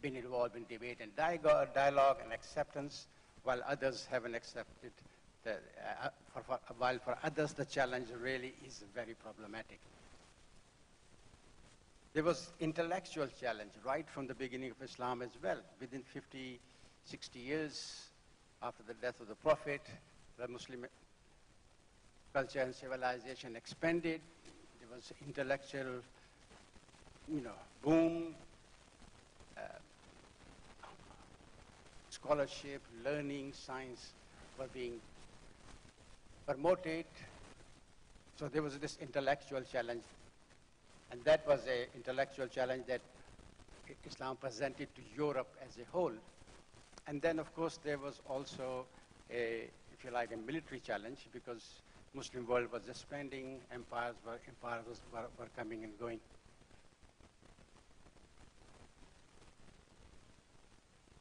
been involved in debate and dialogue and acceptance, while others haven't accepted While for others the challenge really is very problematic. There was intellectual challenge right from the beginning of Islam as well. Within 50, 60 years after the death of the Prophet, the Muslim culture and civilization expanded. There was intellectual, boom, scholarship, learning, science were being promoted. So there was this intellectual challenge. And that was an intellectual challenge that Islam presented to Europe as a whole. And then, of course, there was also a military challenge, because Muslim world was expanding, empires were coming and going.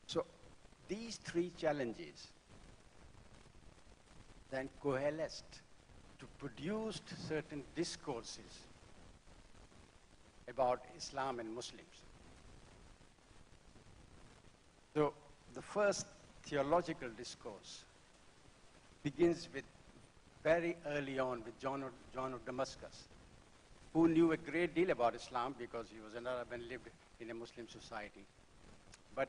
So these three challenges then coalesced to produce certain discourses about Islam and Muslims. So the first theological discourse begins with very early on with John of Damascus, who knew a great deal about Islam because he was an Arab and lived in a Muslim society, but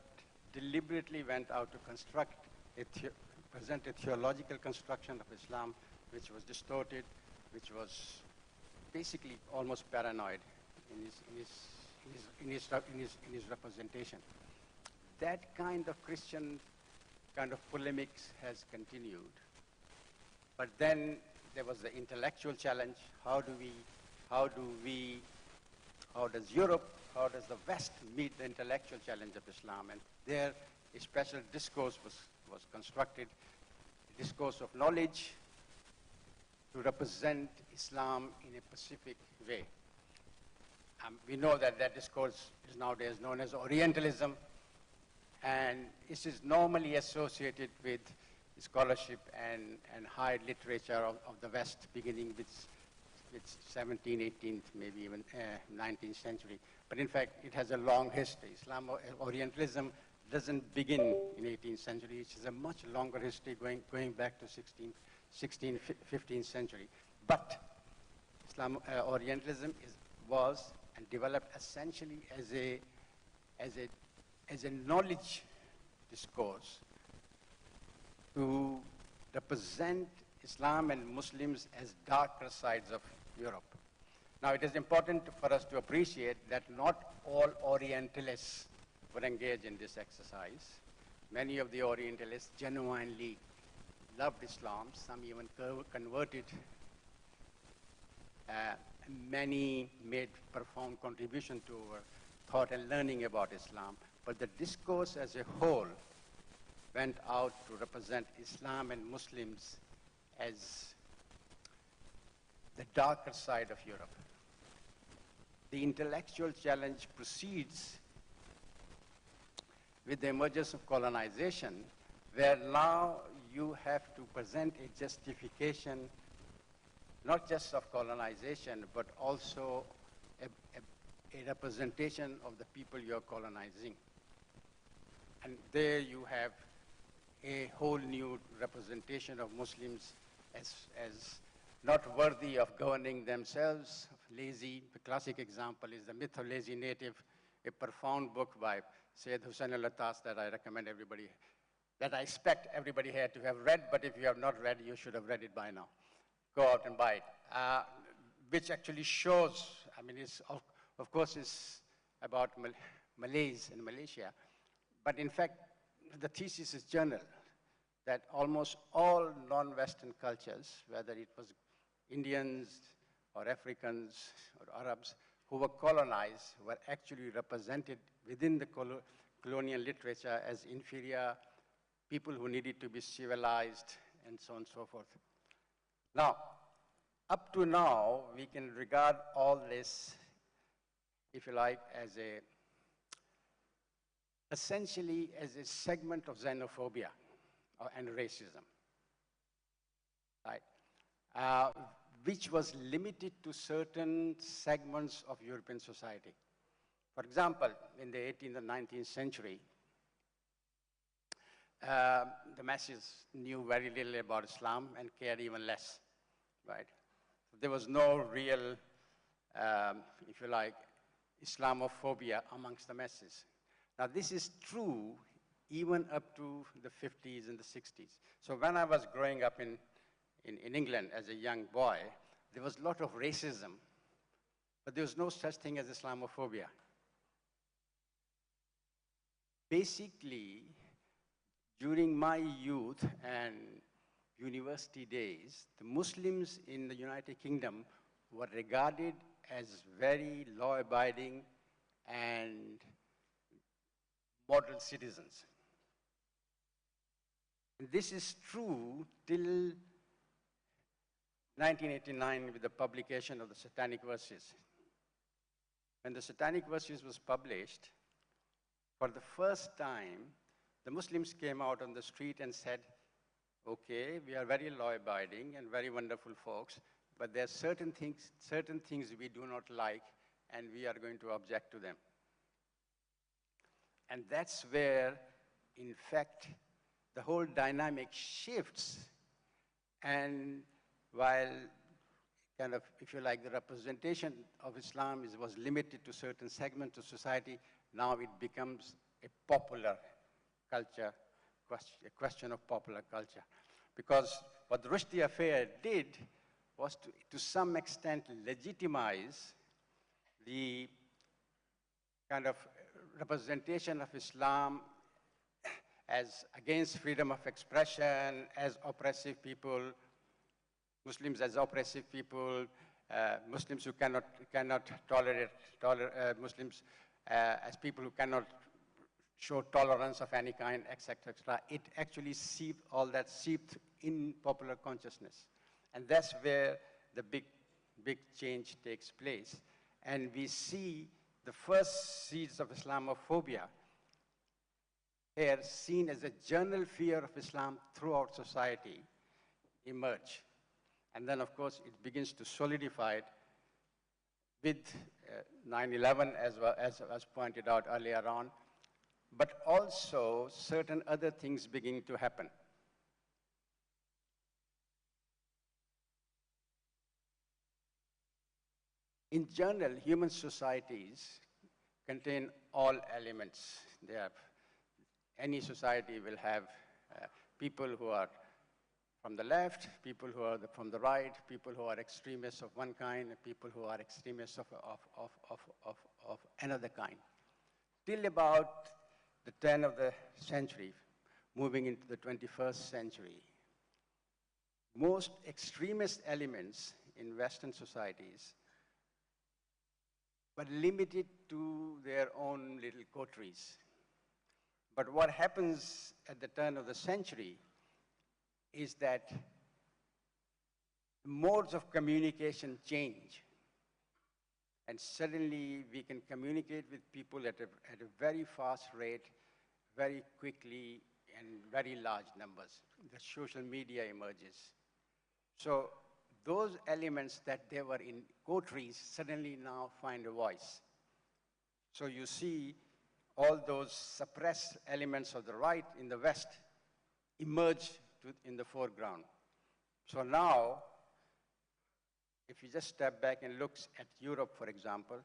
deliberately went out to present a theological construction of Islam which was distorted, which was basically almost paranoid in his representation. That kind of Christian kind of polemics has continued. But then there was the intellectual challenge. How does Europe, how does the West meet the intellectual challenge of Islam? And there a special discourse was constructed, a discourse of knowledge to represent Islam in a specific way. We know that discourse is nowadays known as Orientalism, and this is normally associated with scholarship and high literature of the West, beginning with 17th, 18th, maybe even 19th century. But in fact, it has a long history. Orientalism doesn't begin in 18th century. It is a much longer history going back to 16th, 15th century. But Orientalism was and developed essentially as a knowledge discourse to represent Islam and Muslims as darker sides of Europe. Now, it is important for us to appreciate that not all Orientalists were engaged in this exercise. Many of the Orientalists genuinely loved Islam. Some even converted. Many made profound contribution to our thought and learning about Islam. But the discourse as a whole went out to represent Islam and Muslims as the darker side of Europe. The intellectual challenge proceeds with the emergence of colonization, where now you have to present a justification, not just of colonization, but also a representation of the people you're colonizing. And there you have a whole new representation of Muslims as not worthy of governing themselves, lazy. The classic example is The Myth of Lazy Native, a profound book by Sayyid Hussain al-Attas that I recommend everybody, that I expect everybody here to have read, but if you have not read, you should have read it by now. Go out and buy it, which actually shows, it's, of course, it's about Malays in Malaysia, but in fact, the thesis is general, that almost all non-Western cultures, whether it was Indians or Africans or Arabs who were colonized, were actually represented within the colonial literature as inferior people who needed to be civilized and so on and so forth. Now, up to now, we can regard all this, if you like, as essentially as a segment of xenophobia and racism, right? Which was limited to certain segments of European society. For example, in the 18th and 19th century, the masses knew very little about Islam and cared even less, right? There was no real, if you like, Islamophobia amongst the masses. Now, this is true even up to the 50s and the 60s. So when I was growing up in England as a young boy, there was a lot of racism, but there was no such thing as Islamophobia. Basically, during my youth and university days, the Muslims in the United Kingdom were regarded as very law-abiding and model citizens. And this is true till 1989 with the publication of the Satanic Verses. When the Satanic Verses was published, for the first time, the Muslims came out on the street and said, okay, we are very law-abiding and very wonderful folks, but there are certain things we do not like, and we are going to object to them. And that's where, in fact, the whole dynamic shifts. And while kind of, if you like, the representation of Islam was limited to certain segments of society, now it becomes a popular culture, a question of popular culture. Because what the Rushdie affair did was to some extent legitimize the kind of representation of Islam as against freedom of expression, as oppressive people, Muslims as oppressive people, Muslims who cannot tolerate Muslims as people who cannot show tolerance of any kind, etc., etc. It actually all that seeped in popular consciousness. And that's where the big change takes place. And we see the first seeds of Islamophobia here seen as a general fear of Islam throughout society emerge. And then, of course, it begins to solidify with 9/11, as was pointed out earlier on, but also certain other things begin to happen. In general, human societies contain all elements. Any society will have people who are from the left, people who are from the right, people who are extremists of one kind, and people who are extremists of another kind. Till about the turn of the century, moving into the 21st century, most extremist elements in Western societies were limited to their own little coteries. But what happens at the turn of the century is that modes of communication change. And suddenly we can communicate with people at a very fast rate, very quickly, and very large numbers. The social media emerges. So those elements that they were in coteries suddenly now find a voice. So you see all those suppressed elements of the right in the West emerge in the foreground. So now, if you just step back and look at Europe, for example,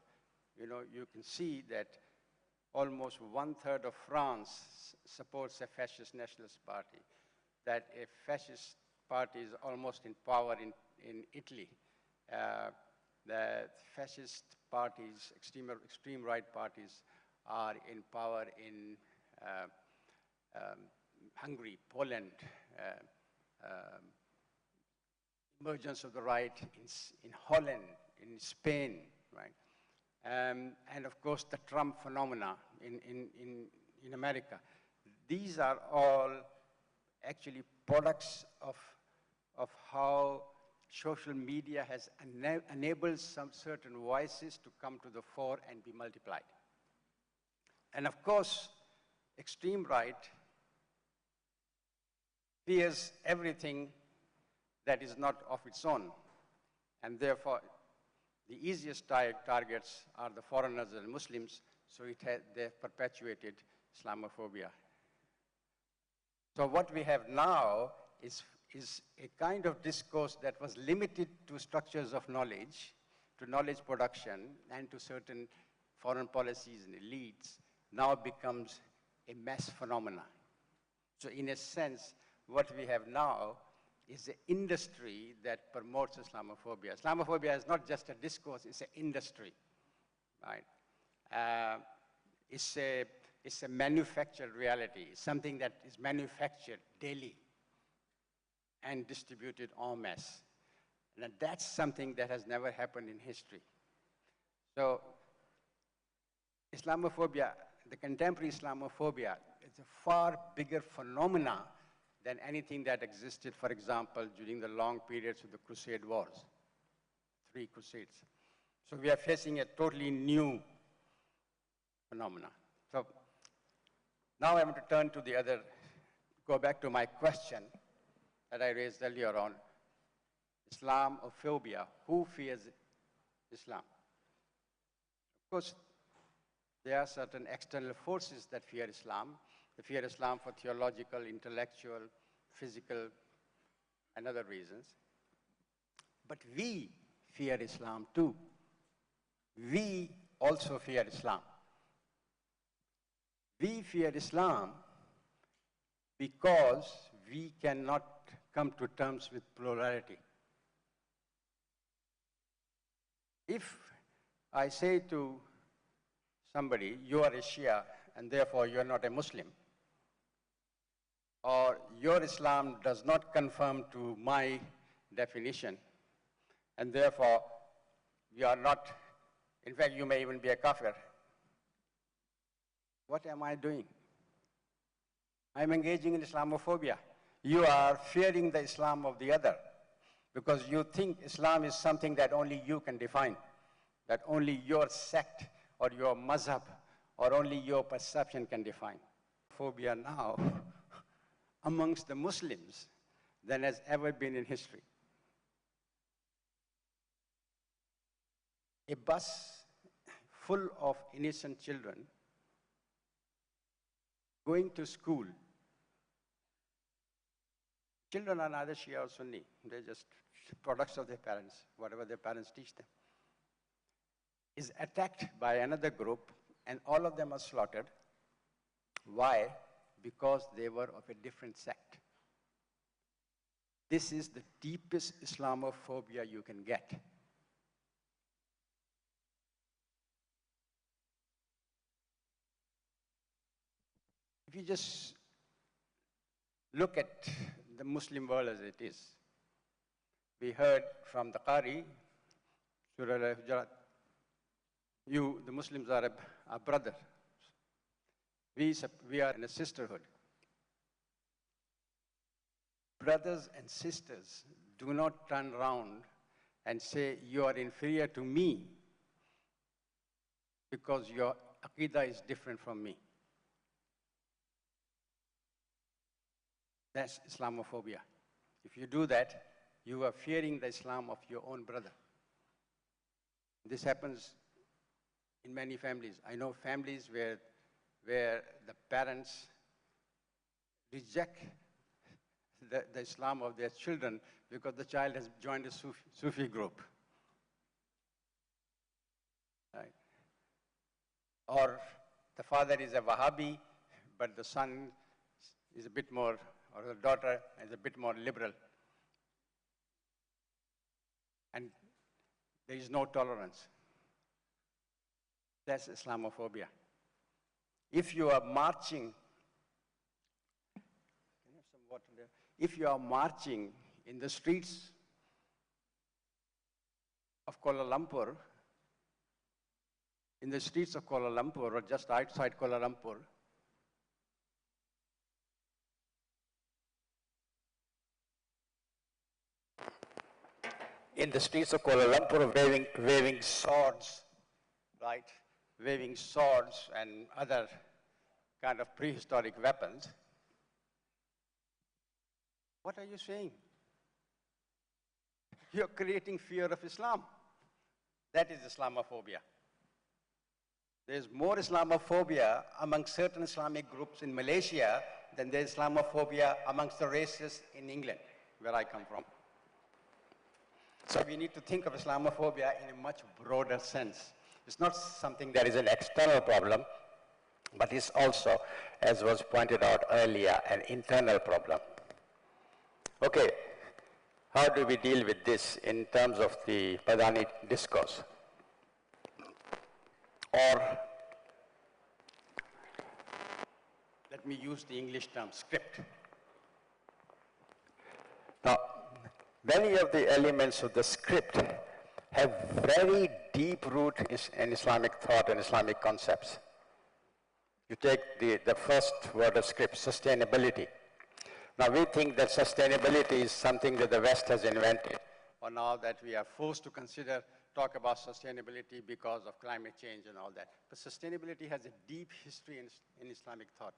you can see that almost 1/3 of France supports a fascist nationalist party, that a fascist party is almost in power in Italy. The fascist parties, extreme right parties, are in power in Hungary, Poland, emergence of the right in Holland, in Spain, right? And of course, the Trump phenomena in America. These are all actually products of how social media has enabled some certain voices to come to the fore and be multiplied. And of course, extreme right fears everything that is not of its own. And therefore, the easiest targets are the foreigners and Muslims, so they've perpetuated Islamophobia. So what we have now is a kind of discourse that was limited to structures of knowledge, to knowledge production, and to certain foreign policies and elites, now becomes a mass phenomenon. So in a sense, what we have now is an industry that promotes Islamophobia. Islamophobia is not just a discourse, it's an industry, right? It's a manufactured reality, something that is manufactured daily and distributed en masse. And that's something that has never happened in history. So Islamophobia, the contemporary Islamophobia, is a far bigger phenomena than anything that existed, for example, during the long periods of the Crusade Wars, 3 Crusades. So we are facing a totally new phenomena. So now I want to turn to the other, go back to my question that I raised earlier on, Islamophobia. Who fears Islam? Of course, there are certain external forces that fear Islam. They fear Islam for theological, intellectual, physical, and other reasons. But we fear Islam too. We also fear Islam. We fear Islam because we cannot come to terms with plurality. If I say to somebody, you are a Shia and therefore you are not a Muslim, or your Islam does not conform to my definition, and therefore you are not, in fact, you may even be a kafir. What am I doing? I'm engaging in Islamophobia. You are fearing the Islam of the other because you think Islam is something that only you can define, that only your sect or your mazhab or only your perception can define. Phobia now amongst the Muslims than has ever been in history. A bus full of innocent children going to school. Children are neither Shia or Sunni. They're just products of their parents, whatever their parents teach them. Is attacked by another group, and all of them are slaughtered. Why? Because they were of a different sect. This is the deepest Islamophobia you can get. If you just look at the Muslim world as it is, we heard from the Qari, Surah Al-Hujurat, you, the Muslims, are a brother. We are in a sisterhood. Brothers and sisters do not turn around and say, you are inferior to me because your aqidah is different from me. That's Islamophobia. If you do that, you are fearing the Islam of your own brother. This happens in many families. I know families where the parents reject the Islam of their children because the child has joined a Sufi group. Right? Or the father is a Wahhabi, but the son is a bit more, or the daughter is a bit more liberal. And there is no tolerance. That's Islamophobia. If you are marching, can I have some water there? If you are marching in the streets of Kuala Lumpur, or just outside Kuala Lumpur, in the streets of Kuala Lumpur waving swords, right? Waving swords and other kind of prehistoric weapons. What are you saying? You're creating fear of Islam. That is Islamophobia. There's more Islamophobia among certain Islamic groups in Malaysia than there is Islamophobia amongst the races in England, where I come from. So we need to think of Islamophobia in a much broader sense. It's not something that is an external problem, but it's also, as was pointed out earlier, an internal problem. Okay, how do we deal with this in terms of the Madani Discourse? Or, let me use the English term, script. Now, many of the elements of the script have very deep root in Islamic thought and Islamic concepts. You take the first word of script, sustainability. Now we think that sustainability is something that the West has invented, or now that we are forced to talk about sustainability because of climate change and all that. But sustainability has a deep history in Islamic thought,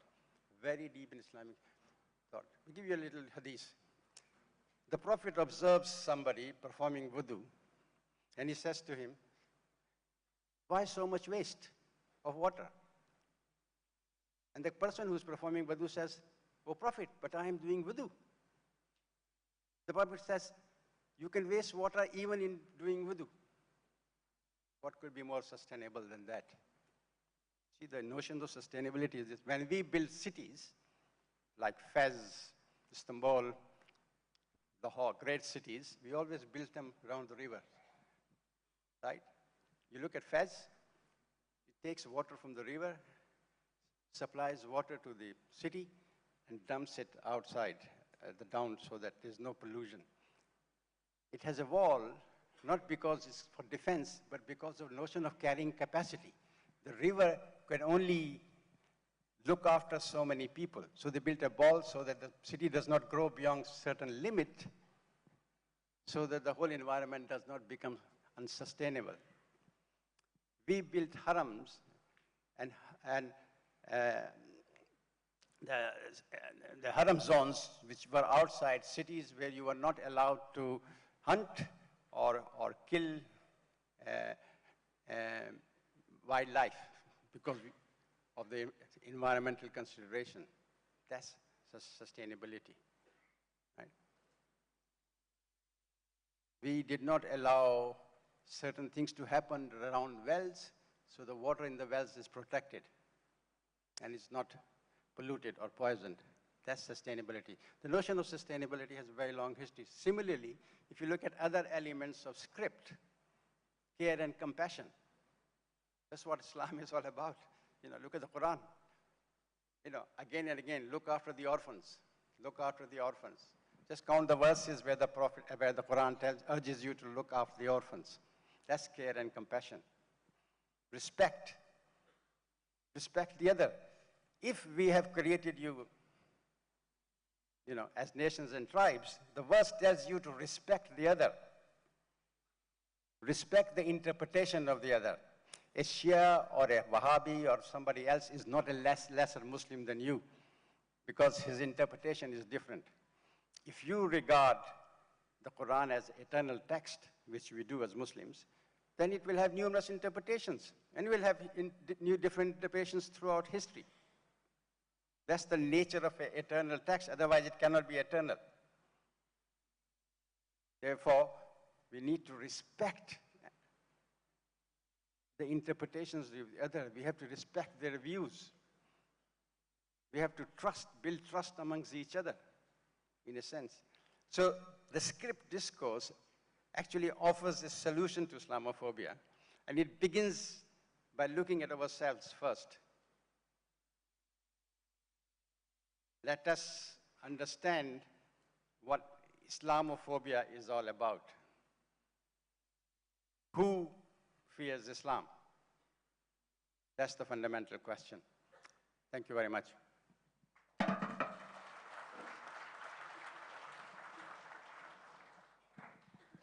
very deep in Islamic thought. I'll give you a little hadith. The Prophet observes somebody performing wudu, and he says to him, why so much waste of water? And the person who's performing wudu says, oh Prophet, but I am doing wudu. The Prophet says, you can waste water even in doing wudu. What could be more sustainable than that? See, the notion of sustainability is this. When we build cities, like Fez, Istanbul, the great cities, we always build them around the river, right? You look at Fez, it takes water from the river, supplies water to the city, and dumps it outside the down so that there's no pollution. It has a wall, not because it's for defense, but because of the notion of carrying capacity. The river can only look after so many people. So they built a wall so that the city does not grow beyond a certain limit, so that the whole environment does not become unsustainable. We built harams and the haram zones, which were outside cities where you were not allowed to hunt or kill wildlife because of the environmental consideration. That's sustainability, right? We did not allow certain things to happen around wells, so the water in the wells is protected and it's not polluted or poisoned. That's sustainability. The notion of sustainability has a very long history. Similarly, if you look at other elements of script, care and compassion, that's what Islam is all about. You know, look at the Quran. You know, again and again, look after the orphans. Look after the orphans. Just count the verses where the Quran urges you to look after the orphans. That's care and compassion. Respect. Respect the other. If we have created you know, as nations and tribes, the verse tells you to respect the other. Respect the interpretation of the other. A Shia or a Wahhabi or somebody else is not a lesser Muslim than you because his interpretation is different. If you regard the Quran as eternal text, which we do as Muslims, then it will have numerous interpretations, and we'll have different interpretations throughout history. That's the nature of an eternal text, otherwise it cannot be eternal. Therefore, we need to respect the interpretations of the other. We have to respect their views. We have to build trust amongst each other, in a sense. So the script discourse actually offers a solution to Islamophobia, and it begins by looking at ourselves first. Let us understand what Islamophobia is all about. Who fears Islam? That's the fundamental question. Thank you very much.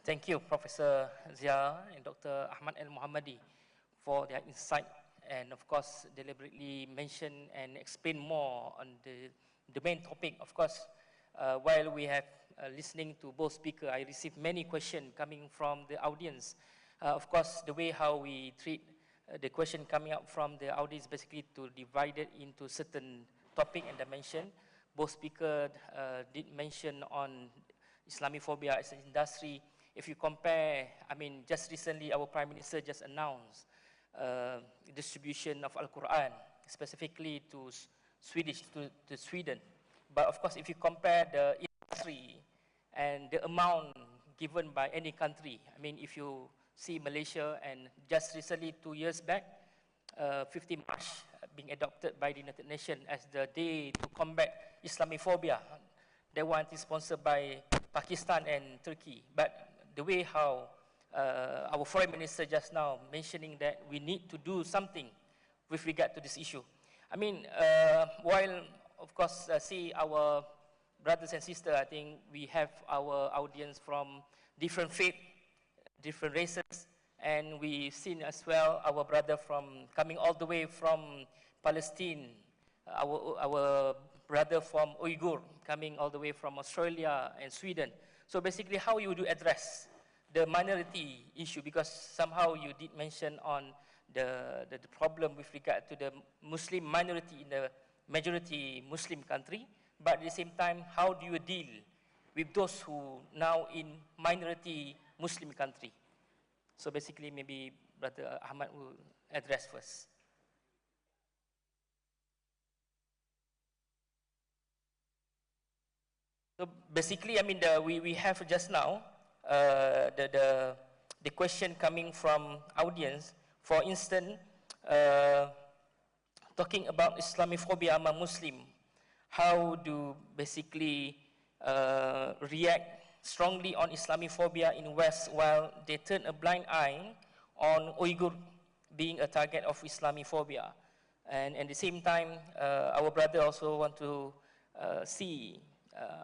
Thank you, Professor Zia and Dr. Ahmad El Muhammady, for their insight and, of course, deliberately mention and explain more on the main topic. Of course, while we have listening to both speakers, I received many questions coming from the audience. Of course, the way how we treat the question coming up from the audience basically to divide it into certain topic and dimension. both speakers did mention on Islamophobia as an industry. If you compare, I mean, just recently our Prime Minister just announced distribution of Al-Quran, specifically to to Sweden. But of course, if you compare the industry and the amount given by any country, I mean, if you see Malaysia and just recently 2 years back, 15 March being adopted by the United Nations as the day to combat Islamophobia. That one is sponsored by Pakistan and Turkey. But the way how our foreign minister just now mentioning that we need to do something with regard to this issue. I mean, while of course see our brothers and sisters, I think we have our audience from different faith, different races, and we've seen as well our brother from coming all the way from Palestine, our brother from Uyghur coming all the way from Australia and Sweden. So basically, how you do address the minority issue, because somehow you did mention on the problem with regard to the Muslim minority in the majority Muslim country, but at the same time, how do you deal with those who now in minority Muslim country? So basically, maybe Brother Ahmad will address first. So basically, I mean, we have just now the question coming from audience. For instance, talking about Islamophobia among Muslim, how do basically react strongly on Islamophobia in West while they turn a blind eye on Uyghur being a target of Islamophobia. And at the same time, our brother also want to see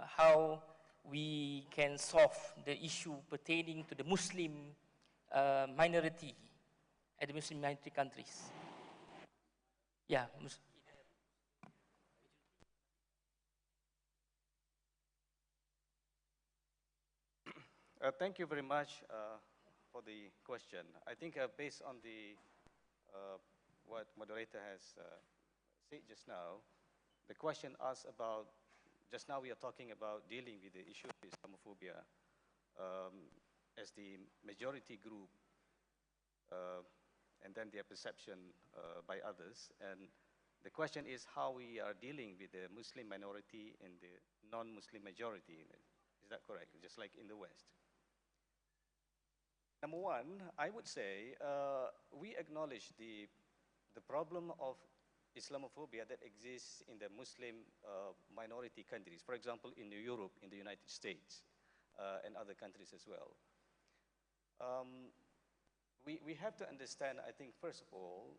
how we can solve the issue pertaining to the Muslim minority at the Muslim minority countries. Yeah. Thank you very much for the question. I think based on the what moderator has said just now, the question asks about, just now we are talking about dealing with the issue of Islamophobia as the majority group and then their perception by others. And the question is how we are dealing with the Muslim minority and the non-Muslim majority. Is that correct? Just like in the West. Number one, I would say we acknowledge the problem of Islamophobia that exists in the Muslim minority countries. For example, in Europe, in the United States, and other countries as well. We have to understand, I think, first of all,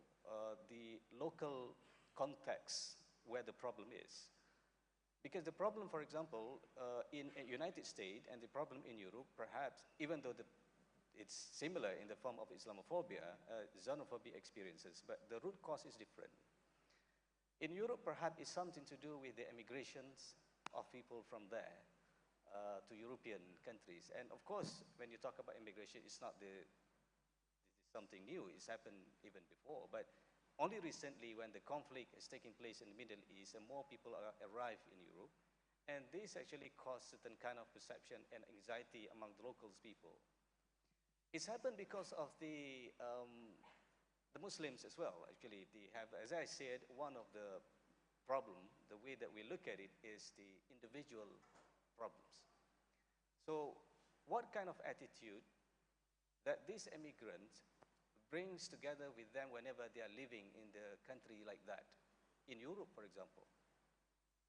the local context where the problem is. Because the problem, for example, in the United States and the problem in Europe, perhaps, even though it's similar in the form of Islamophobia, xenophobia experiences, but the root cause is different. In Europe, perhaps it's something to do with the immigrations of people from there to European countries. And of course, when you talk about immigration, it's not something new. It's happened even before. But only recently, when the conflict is taking place in the Middle East and more people arrive in Europe, and this actually caused certain kind of perception and anxiety among the locals people. It's happened because of the Muslims as well. Actually, they have, as I said, one of the problem, the way that we look at it is the individual problems. So what kind of attitude that these immigrants brings together with them whenever they are living in the country like that? In Europe, for example,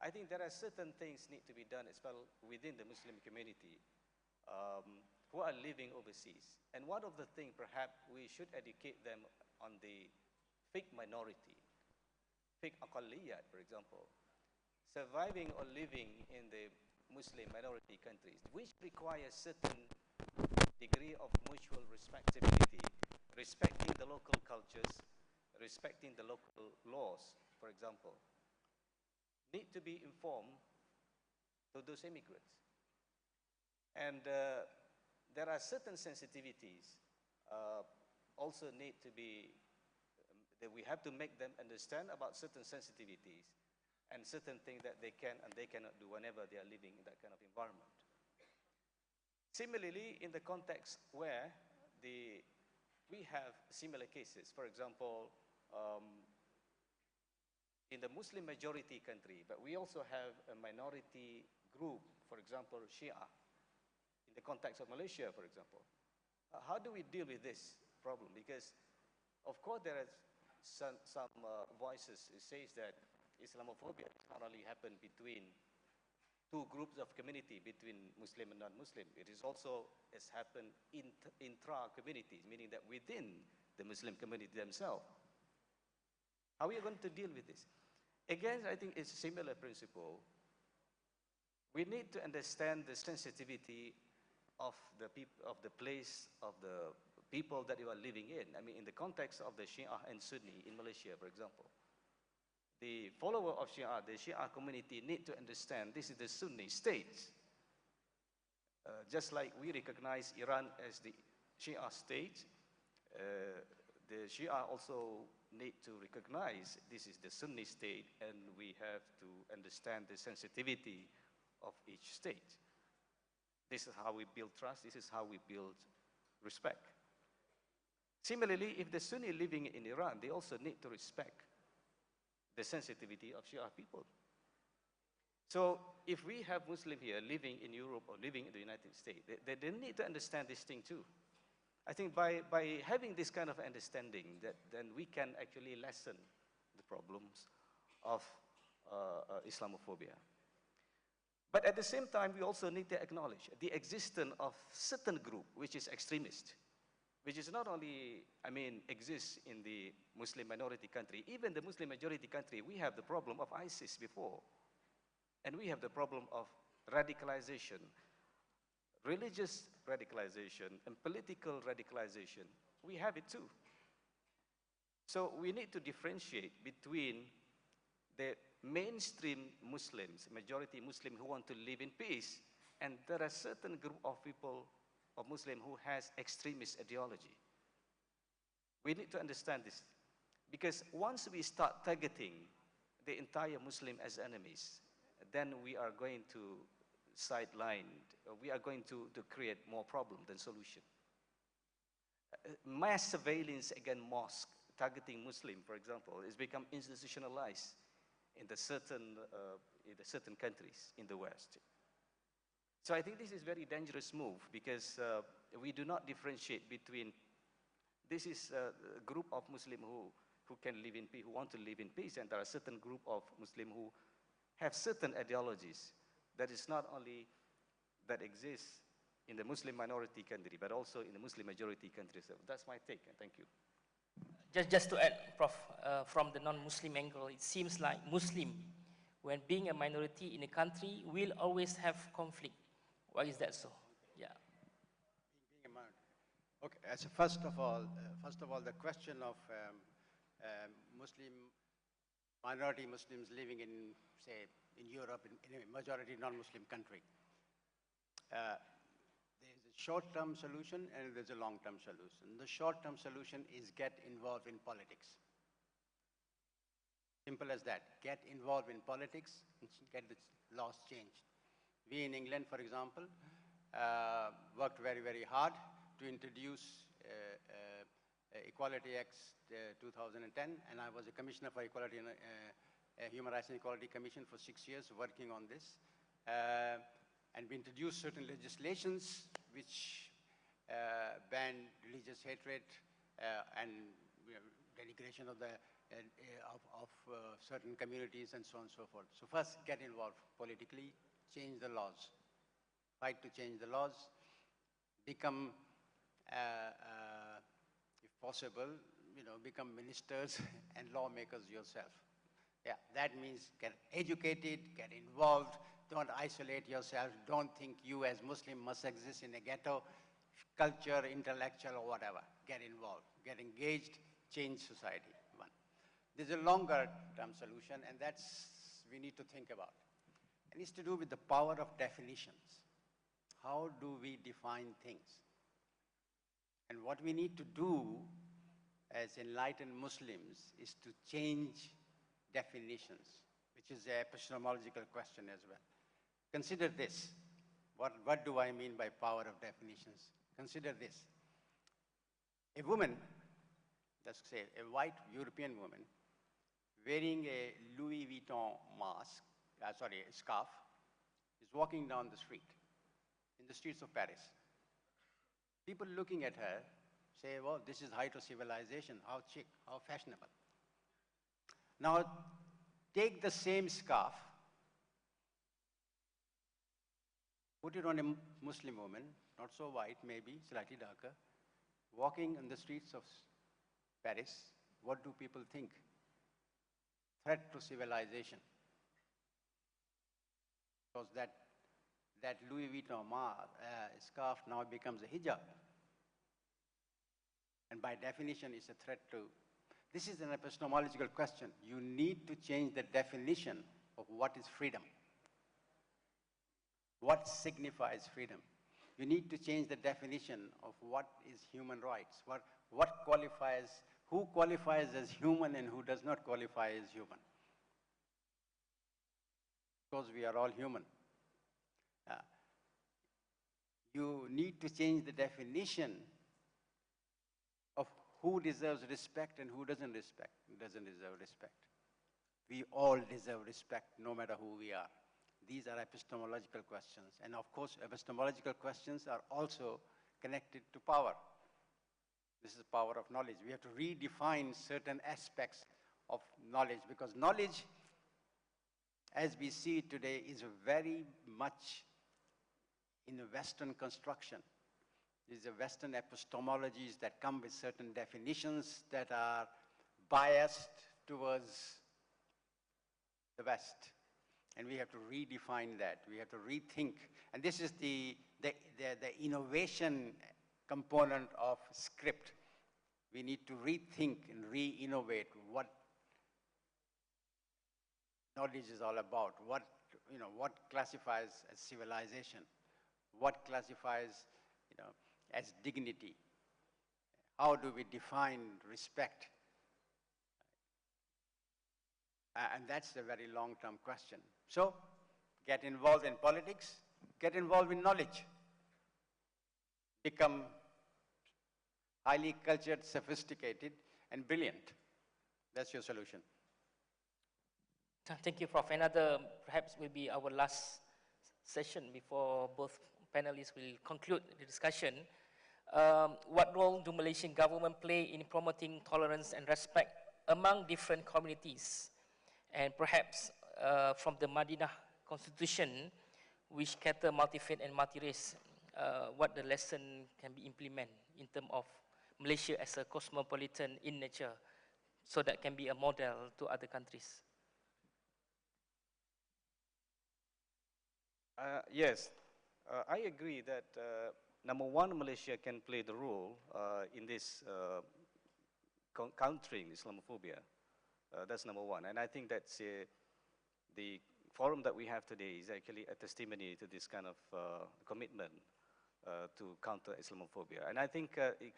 I think there are certain things need to be done as well within the Muslim community who are living overseas. And one of the things, perhaps, we should educate them on the fake minority, fake aqalliyat, for example, surviving or living in the Muslim minority countries, which requires certain degree of mutual respectability, respecting the local cultures, respecting the local laws, for example, need to be informed to those immigrants. And there are certain sensitivities also need to be, that we have to make them understand about certain sensitivities. and certain things that they can and they cannot do whenever they are living in that kind of environment. Similarly, in the context where we have similar cases, for example, in the Muslim majority country, but we also have a minority group, for example, Shia, in the context of Malaysia, for example. How do we deal with this problem? Because, of course, there are some voices who says that Islamophobia not only happen between two groups of community, between Muslim and non-Muslim. It is also has happened intra-communities, meaning that within the Muslim community themselves. How are we going to deal with this? Again, I think it's a similar principle. We need to understand the sensitivity of the place, of the people that you are living in. I mean, in the context of the Shia and Sunni in Malaysia, for example. The follower of Shia, the Shia community need to understand this is the Sunni state. Just like we recognize Iran as the Shia state, the Shia also need to recognize this is the Sunni state, and we have to understand the sensitivity of each state. This is how we build trust, this is how we build respect. Similarly, if the Sunni living in Iran, they also need to respect the sensitivity of Shia people. So if we have Muslims here living in Europe or living in the United States, they need to understand this thing too. I think by having this kind of understanding, then we can actually lessen the problems of Islamophobia. But at the same time, we also need to acknowledge the existence of certain group which is extremist, which is not only, exists in the Muslim minority country, even the Muslim majority country, we have the problem of ISIS before. And we have the problem of radicalization, religious radicalization, and political radicalization. We have it too. So we need to differentiate between the mainstream Muslims, majority Muslim who want to live in peace, and there are certain group of people, of Muslim who has extremist ideology. We need to understand this, because once we start targeting the entire Muslim as enemies, then we are going to sideline, we are going to create more problem than solution. Mass surveillance against mosque, targeting Muslim, for example, has become institutionalized in the certain countries in the West. So I think this is a very dangerous move, because we do not differentiate between, this is a group of Muslim who can live in peace, who want to live in peace, and there are certain group of Muslim who have certain ideologies that is not only that exists in the Muslim minority country, but also in the Muslim majority countries. So that's my take, and thank you. Just to add, Prof, from the non-Muslim angle, it seems like Muslim, when being a minority in a country, will always have conflict. Why is that so? Yeah. Being a minority. Okay. So first of all, the question of minority Muslims living in, say, in Europe, in a majority non-Muslim country. There's a short-term solution and there's a long-term solution. The short-term solution is get involved in politics. Simple as that. Get involved in politics and get the laws changed. We in England, for example, worked very, very hard to introduce Equality Act 2010, and I was a commissioner for Equality and Human Rights and Equality Commission for 6 years working on this. And we introduced certain legislations which banned religious hatred and denigration of certain communities and so on and so forth. So first, get involved politically, change the laws, fight to change the laws, become, if possible, become ministers and lawmakers yourself. Yeah, that means get educated, get involved, don't isolate yourself, don't think you as Muslim must exist in a ghetto, culture, intellectual, or whatever. Get involved, get engaged, change society. One. There's a longer term solution, and that's we need to think about. It needs to do with the power of definitions. How do we define things? And what we need to do as enlightened Muslims is to change definitions, which is an epistemological question as well. Consider this. What do I mean by power of definitions? Consider this. A woman, let's say a white European woman, wearing a Louis Vuitton scarf, is walking down the street, in the streets of Paris. People looking at her say, well, this is height of civilization, how chic, how fashionable. Now, take the same scarf, put it on a Muslim woman, not so white, maybe slightly darker, walking on the streets of Paris. What do people think? Threat to civilization. Because that Louis Vuitton scarf now becomes a hijab. And by definition, it's a threat to. This is an epistemological question. You need to change the definition of what is freedom. What signifies freedom? You need to change the definition of what is human rights. What qualifies, who qualifies as human and who does not qualify as human. Because we are all human. You need to change the definition of who deserves respect and who doesn't deserve respect. We all deserve respect, no matter who we are. These are epistemological questions. And of course, epistemological questions are also connected to power. This is power of knowledge. We have to redefine certain aspects of knowledge, because knowledge, as we see it today, is very much in a Western construction. These are Western epistemologies that come with certain definitions that are biased towards the West. And we have to redefine that. We have to rethink. And this is the innovation component of script. We need to rethink and re-innovate what knowledge is all about. What classifies as civilization? What classifies, as dignity? How do we define respect? And that's a very long-term question. So, get involved in politics, get involved in knowledge. Become highly cultured, sophisticated, and brilliant. That's your solution. Thank you, Prof. Another perhaps will be our last session before both panelists will conclude the discussion. What role do Malaysian government play in promoting tolerance and respect among different communities? And perhaps from the Madinah Constitution, which cater multi-faith and multi-race, what the lesson can be implemented in terms of Malaysia as a cosmopolitan in nature, so that can be a model to other countries. Yes, I agree that number one, Malaysia can play the role in this countering Islamophobia. That's number one. And I think that's the forum that we have today is actually a testimony to this kind of commitment to counter Islamophobia. And I think it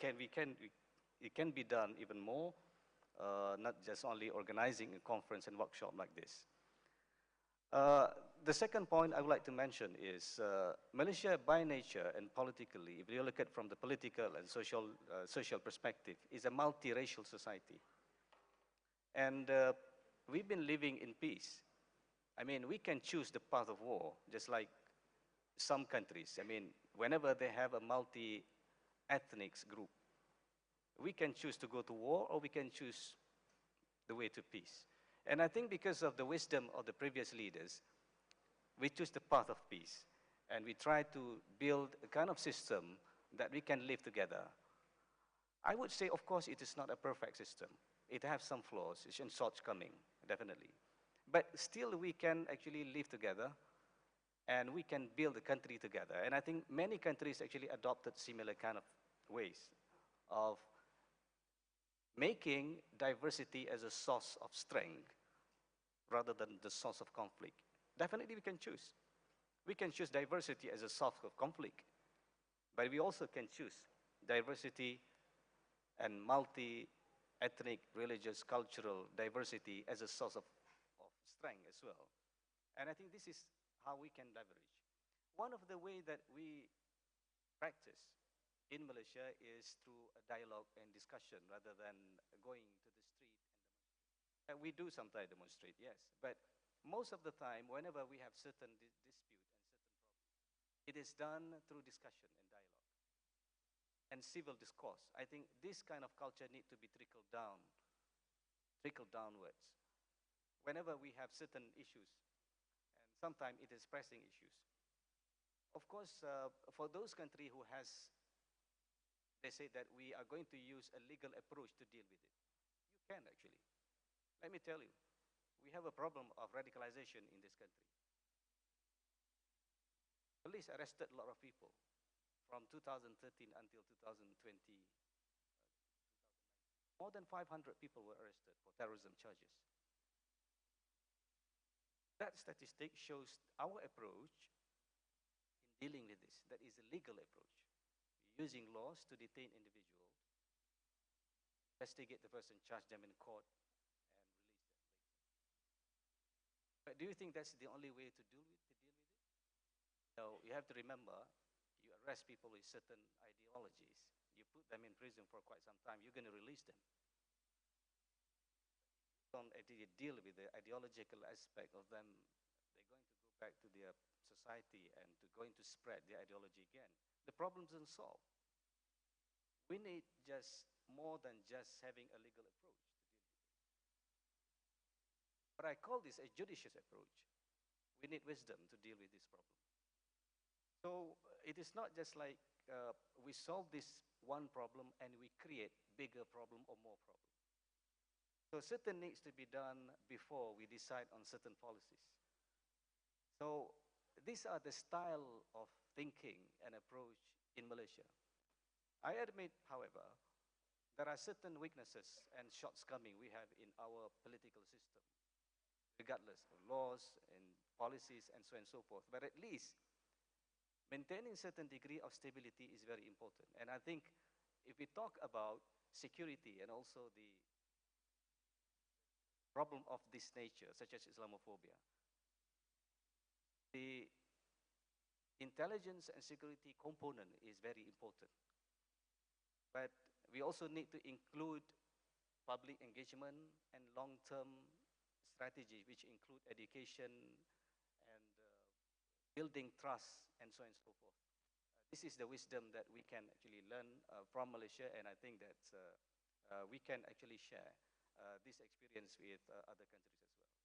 can be done even more, not just only organizing a conference and workshop like this. The second point I would like to mention is Malaysia by nature and politically, if you look at from the political and social perspective, is a multiracial society. And we've been living in peace. I mean, we can choose the path of war, just like some countries. I mean, whenever they have a multi-ethnic group, we can choose to go to war or we can choose the way to peace. And I think because of the wisdom of the previous leaders, we choose the path of peace. And we try to build a kind of system that we can live together. I would say, of course, it is not a perfect system. It has some flaws, it's in shortcoming, definitely. But still we can actually live together and we can build a country together. And I think many countries actually adopted similar kind of ways of making diversity as a source of strength rather than the source of conflict. Definitely we can choose. We can choose diversity as a source of conflict, but we also can choose diversity and multi-ethnic, religious, cultural diversity as a source of strength. strength as well. And I think this is how we can leverage. One of the ways that we practice in Malaysia is through a dialogue and discussion rather than going to the street and demonstrate. And we do sometimes demonstrate, yes, but most of the time, whenever we have certain dispute and certain problem, it is done through discussion and dialogue and civil discourse. I think this kind of culture needs to be trickled downwards. Whenever we have certain issues, and sometimes it is pressing issues. Of course, for those countries who has, they say that we are going to use a legal approach to deal with it. You can actually. Let me tell you, we have a problem of radicalization in this country. Police arrested a lot of people from 2013 until 2020. More than 500 people were arrested for terrorism charges. That statistic shows our approach in dealing with this. That is a legal approach. Using laws to detain individuals, investigate the person, charge them in court, and release them later. But do you think that's the only way to deal with it? No, you have to remember, you arrest people with certain ideologies, you put them in prison for quite some time, you're going to release them. Don't deal with the ideological aspect of them, they're going to go back to their society and going to spread their ideology again. The problem isn't solved. We need just more than just having a legal approach to deal with it. But I call this a judicious approach. We need wisdom to deal with this problem. So it is not just like we solve this one problem and we create bigger problem or more problem. So certain needs to be done before we decide on certain policies. So these are the style of thinking and approach in Malaysia. I admit, however, there are certain weaknesses and shortcomings we have in our political system, regardless of laws and policies and so on and so forth. But at least maintaining certain degree of stability is very important. And I think if we talk about security and also the problem of this nature, such as Islamophobia, the intelligence and security component is very important. But we also need to include public engagement and long-term strategy, which include education and building trust and so on and so forth. This is the wisdom that we can actually learn from Malaysia, and I think that we can actually share this experience with other countries as well.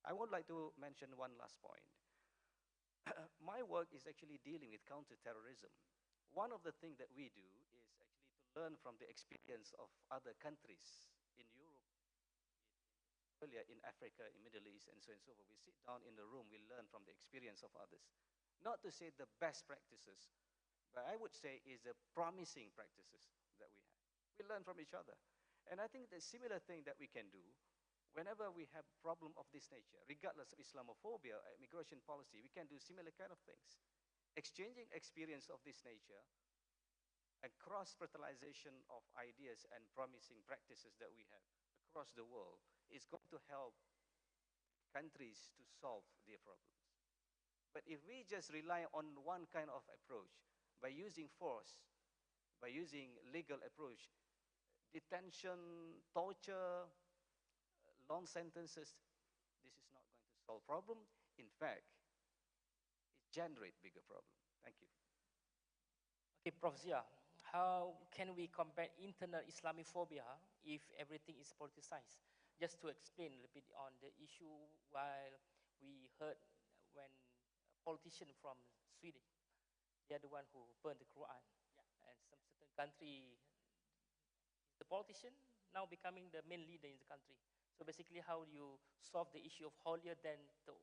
I would like to mention one last point. My work is actually dealing with counterterrorism. One of the things that we do is actually to learn from the experience of other countries in Europe, earlier in Africa, in Middle East, and so on and so forth. We sit down in the room, we learn from the experience of others. Not to say the best practices, but I would say is the promising practices that we have. We learn from each other. And I think the similar thing that we can do whenever we have problem of this nature, regardless of Islamophobia or immigration policy, we can do similar kind of things. Exchanging experience of this nature and cross-fertilization of ideas and promising practices that we have across the world is going to help countries to solve their problems. But if we just rely on one kind of approach, by using force, by using legal approach, detention, torture, long sentences, this is not going to solve problem. In fact, it generates bigger problem. Thank you. Okay, Prof. Zia, how can we combat internal Islamophobia if everything is politicized? Just to explain a little bit on the issue, while we heard when a politician from Sweden, they are the one who burned the Quran, and some certain country, the politician now becoming the main leader in the country. So basically, how do you solve the issue of holier than thou?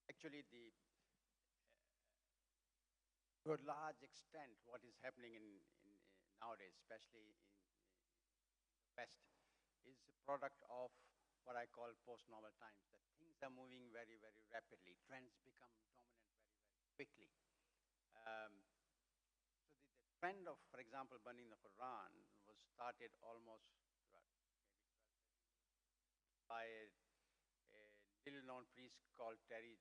Actually, to a large extent, what is happening in nowadays, especially in the West, is a product of what I call post-normal times, that things are moving very, very rapidly. Trends become dominant very, very quickly. So the trend of, for example, burning the Quran was started almost maybe 12, 13 well-known priest called Terry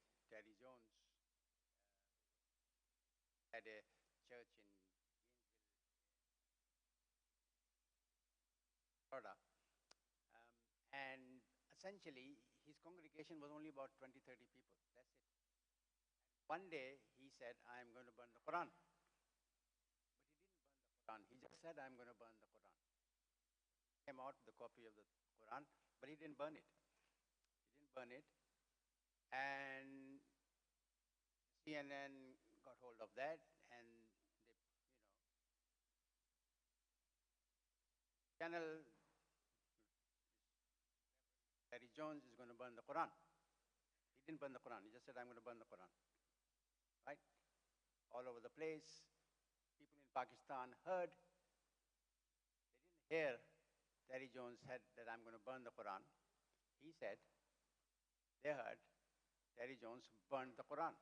Jones, had a church in Gainesville, Florida. And essentially, his congregation was only about 20, 30 people. That's it. One day, he said, I'm going to burn the Quran. But he didn't burn the Quran. He just said, I'm going to burn the Quran. He came out with a copy of the Quran, but he didn't burn it. He didn't burn it. And CNN got hold of that, and they, channel Terry Jones is going to burn the Quran. He didn't burn the Quran. He just said, I'm going to burn the Quran. Right? All over the place. People in Pakistan heard. They didn't hear Terry Jones said that I'm going to burn the Quran. He said, they heard Terry Jones burned the Quran.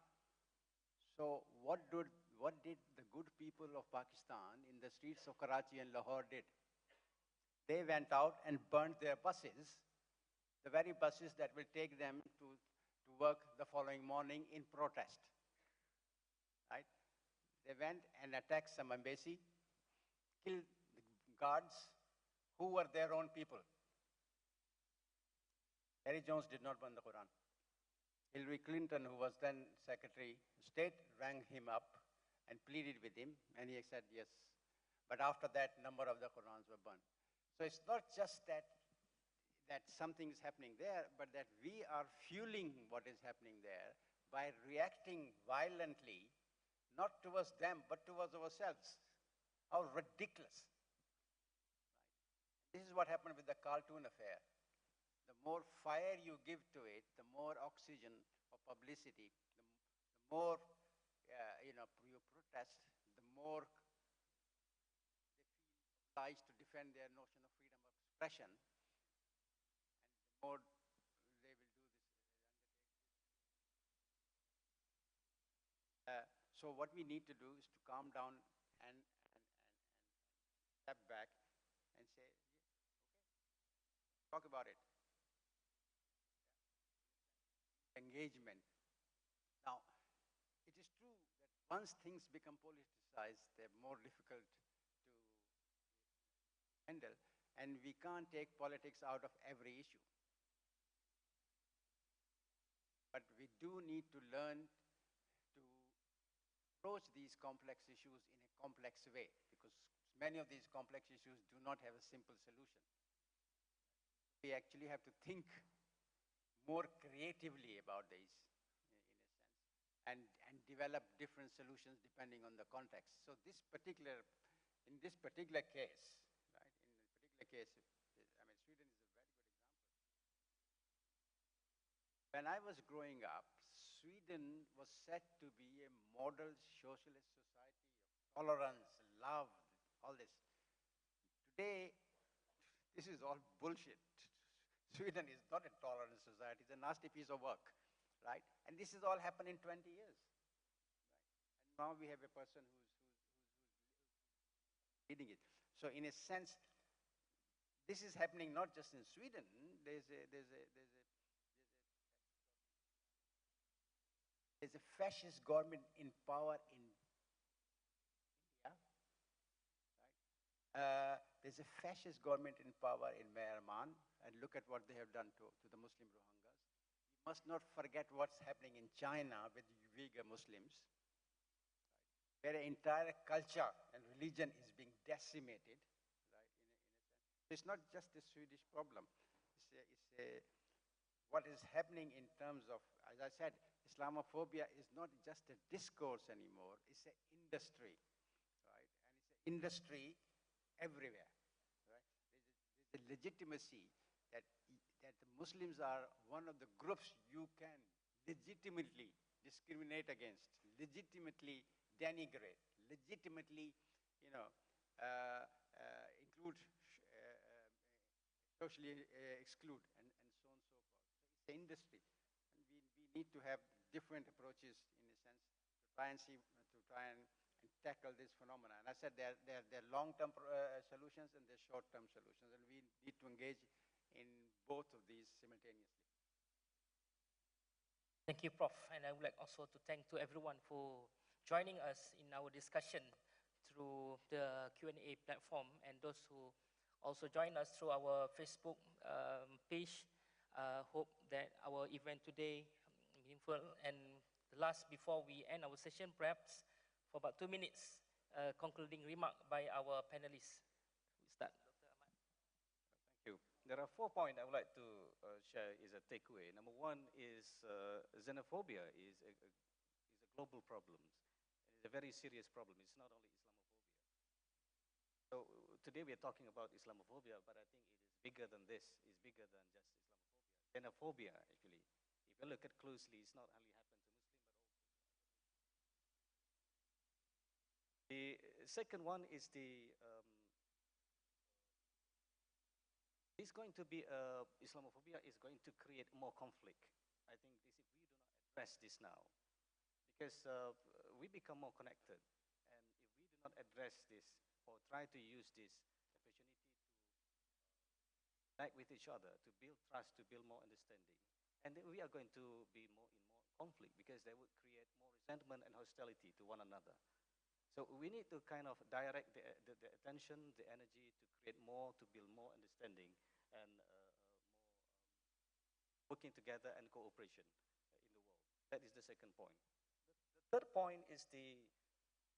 So what did the good people of Pakistan in the streets of Karachi and Lahore did? They went out and burned their buses, the very buses that will take them to work the following morning in protest. Right? They went and attacked some embassy, killed the guards who were their own people. Terry Jones did not burn the Quran. Hillary Clinton, who was then Secretary of State, rang him up and pleaded with him, and he said yes. But after that, a number of the Qurans were burned. So it's not just that something is happening there, but that we are fueling what is happening there by reacting violently, not towards them, but towards ourselves. How ridiculous. Right? This is what happened with the cartoon affair. The more fire you give to it, the more oxygen or publicity, the more you protest, the more they feel obliged to defend their notion of freedom of expression, and the more they will do this. So what we need to do is to calm down and step back and say, okay, talk about it. Engagement. Now, it is true that once things become politicized, they're more difficult to handle, and we can't take politics out of every issue. But we do need to learn to approach these complex issues in a complex way, because many of these complex issues do not have a simple solution. We actually have to think more creatively about these, in a sense, and develop different solutions depending on the context. So in this particular case, right, I mean, Sweden is a very good example. When I was growing up, Sweden was said to be a model socialist society of tolerance, love, all this. Today, this is all bullshit. Sweden is not a tolerant society. It's a nasty piece of work, right? And this has all happened in 20 years, right? And now we have a person who's leading it. So in a sense, this is happening not just in Sweden. There's a fascist government in power in India, right? There's a fascist government in power in Myanmar. And look at what they have done to the Muslim Rohingyas. We must not forget what's happening in China with Uyghur Muslims, right, where an entire culture and religion is being decimated, right, in a sense. It's not just a Swedish problem. What is happening in terms of, as I said, Islamophobia is not just a discourse anymore. It's an industry, right? And it's an industry everywhere, right? There's a legitimacy that the Muslims are one of the groups you can legitimately discriminate against, legitimately denigrate, legitimately, include, socially exclude, and so on and so forth. So it's an industry, and we need to have different approaches, in a sense, to try and tackle this phenomenon. And I said there are long-term solutions and there are short-term solutions, and we need to engage in both of these simultaneously. Thank you, Prof. And I would like also to thank to everyone for joining us in our discussion through the Q&A platform, and those who also join us through our Facebook page. Hope that our event today meaningful. And the last, before we end our session, perhaps for about 2 minutes, concluding remark by our panelists. We start, Dr. Ahmad. Thank you. There are 4 points I would like to share as a takeaway. Number one is xenophobia is a global problem. It's a very serious problem. It's not only Islamophobia. So today we are talking about Islamophobia, but I think it is bigger than this. It's bigger than just Islamophobia. Xenophobia, actually, if you look at closely, it's not only happened to Muslims, but also to other nations. The second one is it's going to be, Islamophobia is going to create more conflict. I think this, if we do not address this now, because we become more connected, and if we do not address this or try to use this opportunity to connect with each other, to build trust, to build more understanding, and then we are going to be more in more conflict, because they would create more resentment and hostility to one another. So we need to kind of direct the attention, the energy to create more, to build more understanding, and more working together and cooperation in the world. That is the second point. The third point is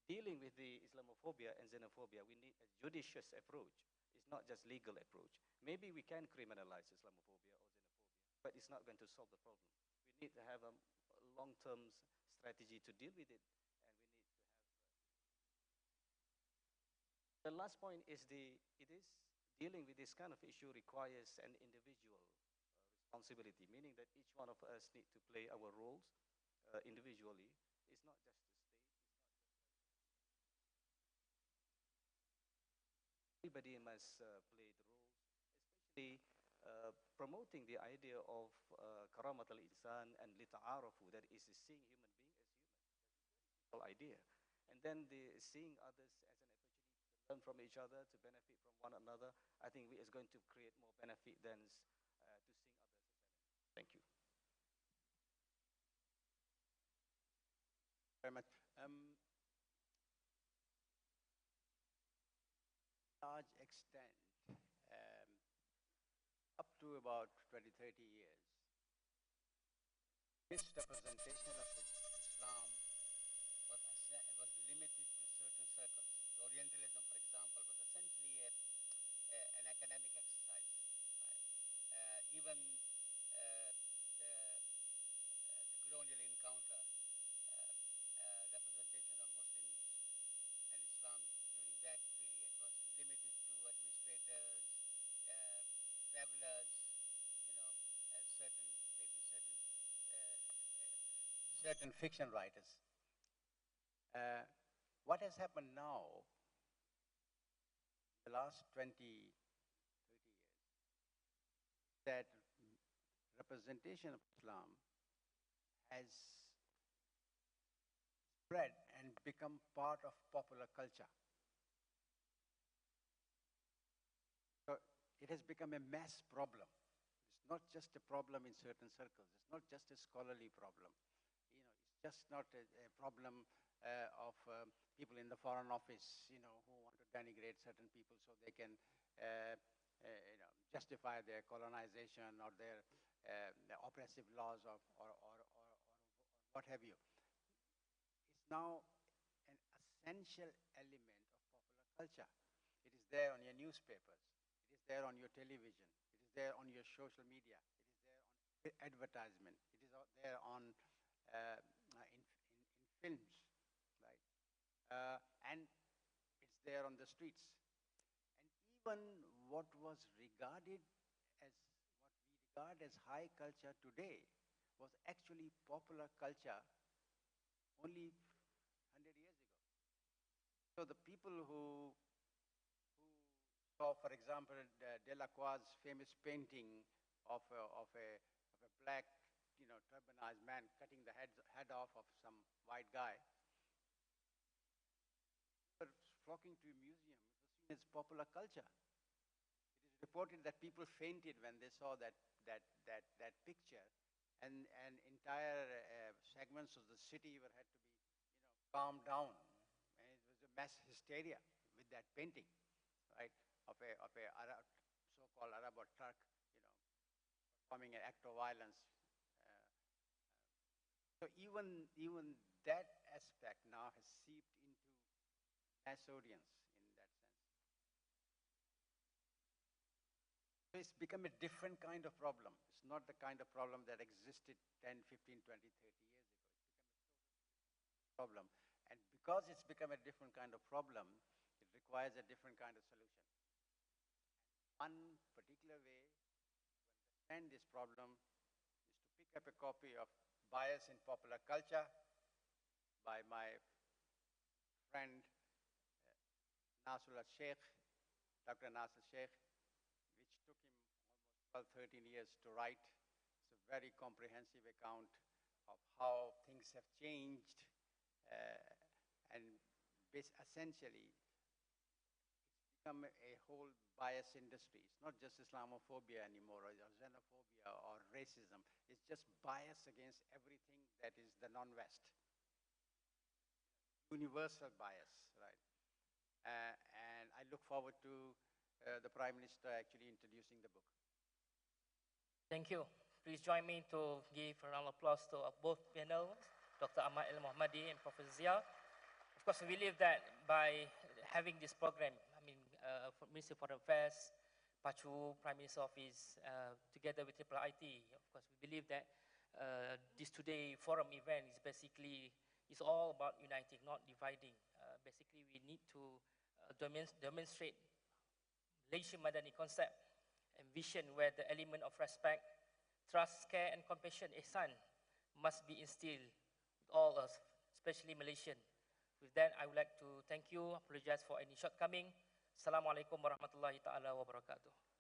dealing with the Islamophobia and xenophobia. We need a judicious approach. It's not just legal approach. Maybe we can criminalize Islamophobia or xenophobia, but it's not going to solve the problem. We need to have a long-term strategy to deal with it, and we need to have. The last point is dealing with this kind of issue requires an individual responsibility, meaning that each one of us need to play our roles individually. It's not just the state. Everybody must play the roles, especially promoting the idea of karamat al-insan and lita'arafu, that is seeing human being as human. That's a very simple idea. And then seeing others as an opportunity to learn from each other, to benefit from one another. I think it's going to create more benefit than to seeing others as enemies. Thank you. Very much. Large extent, up to about 20, 30 years, misrepresentation of Islam was limited to certain circles. Orientalism, for example, was essentially an academic exercise. Right? Even the colonial encounter, representation of Muslims and Islam during that period was limited to administrators, travelers, certain fiction writers. What has happened now, the last 20, 30 years, that representation of Islam has spread and become part of popular culture. So it has become a mass problem. It's not just a problem in certain circles. It's not just a scholarly problem. It's just not a problem of people in the Foreign Office, who want to denigrate certain people so they can, justify their colonization or their oppressive laws or what have you. It's now an essential element of popular culture. It is there on your newspapers. It is there on your television. It is there on your social media. It is there on advertisement. It is out there on in films, right? And it's there on the streets. And even what was regarded as what we regard as high culture today was actually popular culture only 100 years ago. So the people who saw, for example, Delacroix's famous painting of a black, turbanized man cutting the head off of some white guy, were flocking to a museum. It was seen as popular culture. It is reported that people fainted when they saw that picture, and and entire segments of the city were had to be, calmed down. And it was a mass hysteria with that painting, right, of a so-called Arab or Turk, performing an act of violence. So even that aspect now has seeped into mass audience in that sense. So it's become a different kind of problem. It's not the kind of problem that existed 10, 15, 20, 30 years ago. It's become a totally problem. And because it's become a different kind of problem, it requires a different kind of solution. One particular way to understand this problem is to pick up a copy of Bias in Popular Culture by my friend Nasrul al-Sheikh, Dr. Nasr al-Sheikh, which took him almost 12, 13 years to write. It's a very comprehensive account of how things have changed, and essentially it's become a whole bias industry. It's not just Islamophobia anymore, or xenophobia, or racism. It's just bias against everything that is the non-West. Universal bias, right? And I look forward to the Prime Minister actually introducing the book. Thank you. Please join me to give a round of applause to both panels, Dr. Ahmad El Muhammady and Professor Zia. Of course, we believe that by having this program, for Ministry of Foreign Affairs, Pachu, Prime Minister's Office, together with IIIT, of course, we believe that this today forum event is basically, it's all about uniting, not dividing. Basically, we need to demonstrate Malaysian Madani concept and vision where the element of respect, trust, care, and compassion, ihsan, must be instilled with all us, especially Malaysian. With that, I would like to thank you, apologize for any shortcoming. Assalamualaikum warahmatullahi ta'ala wabarakatuh.